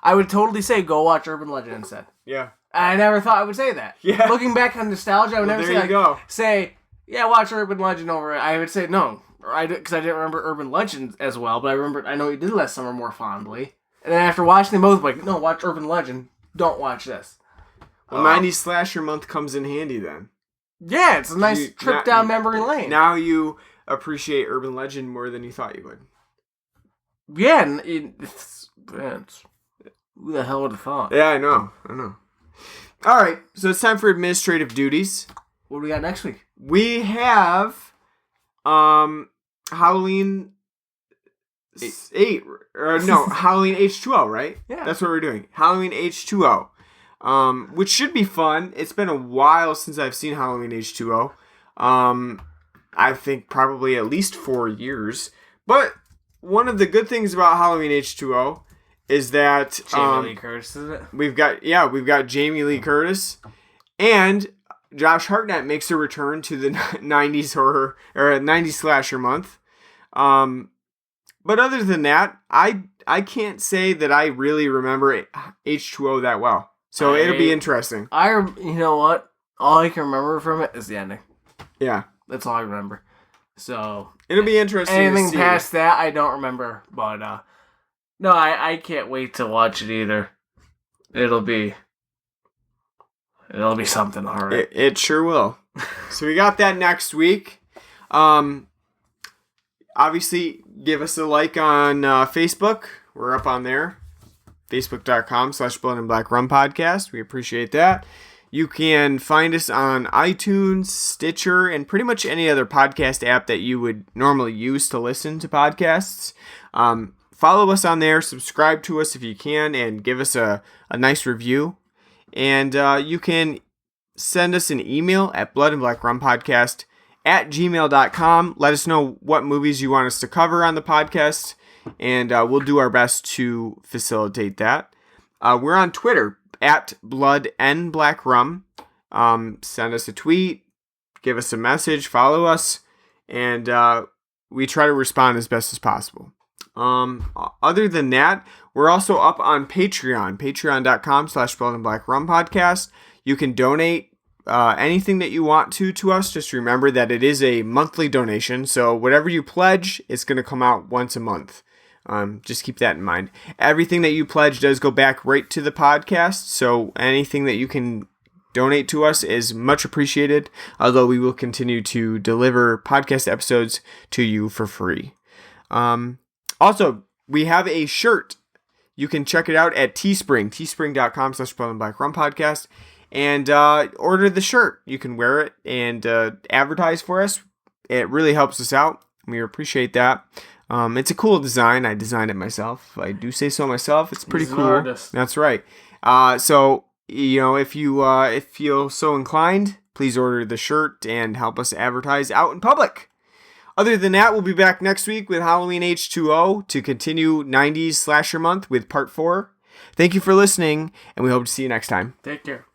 I would totally say go watch Urban Legend instead. Yeah. I never thought I would say that. Yeah. Looking back on nostalgia, I would Well, never there you go. say, yeah, watch Urban Legend over it. I would say no. Because I didn't remember Urban Legend as well, but I Know What You Did Last Summer more fondly. And then after watching them both, like, no, watch Urban Legend. Don't watch this. Well, 90s Slasher Month comes in handy then. Yeah, it's a nice trip down memory lane. Now you appreciate Urban Legend more than you thought you would. Yeah, and it's who the hell would have thought? Yeah, I know. All right, so it's time for administrative duties. What do we got next week? We have Halloween 8 or no, Halloween H2O, right? Yeah. That's what we're doing. Halloween H2O. Which should be fun. It's been a while since I've seen Halloween H2O. I think probably at least 4 years. But one of the good things about Halloween H2O is that Jamie Lee Curtis, isn't it? we've got Jamie Lee Curtis, and Josh Hartnett makes a return to the 90s horror or 90s slasher month. But other than that, I can't say that I really remember H2O that well. So it'll be interesting. You know what? All I can remember from it is the ending. Yeah. That's all I remember. So It'll be interesting anything to see. past that, I don't remember. But no, I can't wait to watch it either. It'll be something, all right. It sure will. So we got that next week. Obviously, give us a like on Facebook. We're up on there. Facebook.com/Blood and Black Rum Podcast. We appreciate that. You can find us on iTunes, Stitcher, and pretty much any other podcast app that you would normally use to listen to podcasts. Follow us on there, subscribe to us if you can, and give us a nice review. And you can send us an email at bloodandblackrumpodcast@gmail.com. Let us know what movies you want us to cover on the podcast, and we'll do our best to facilitate that. We're on Twitter at bloodandblackrum. Send us a tweet, give us a message, follow us, and we try to respond as best as possible. Other than that, we're also up on Patreon, patreon.com/bloodandblackrumpodcast. You can donate anything that you want to us. Just remember that it is a monthly donation, so whatever you pledge, it's going to come out once a month. Just keep that in mind. Everything that you pledge does go back right to the podcast, so anything that you can donate to us is much appreciated, although we will continue to deliver podcast episodes to you for free. Also, we have a shirt. You can check it out at Teespring, teespring.com/bloodandblackrumpodcast, and order the shirt. You can wear it and advertise for us. It really helps us out. We appreciate that. It's a cool design. I designed it myself. If I do say so myself. It's pretty He's an cool. artist. That's right. So, if you feel so inclined, please order the shirt and help us advertise out in public. Other than that, we'll be back next week with Halloween H2O to continue 90s Slasher Month with Part 4. Thank you for listening, and we hope to see you next time. Take care.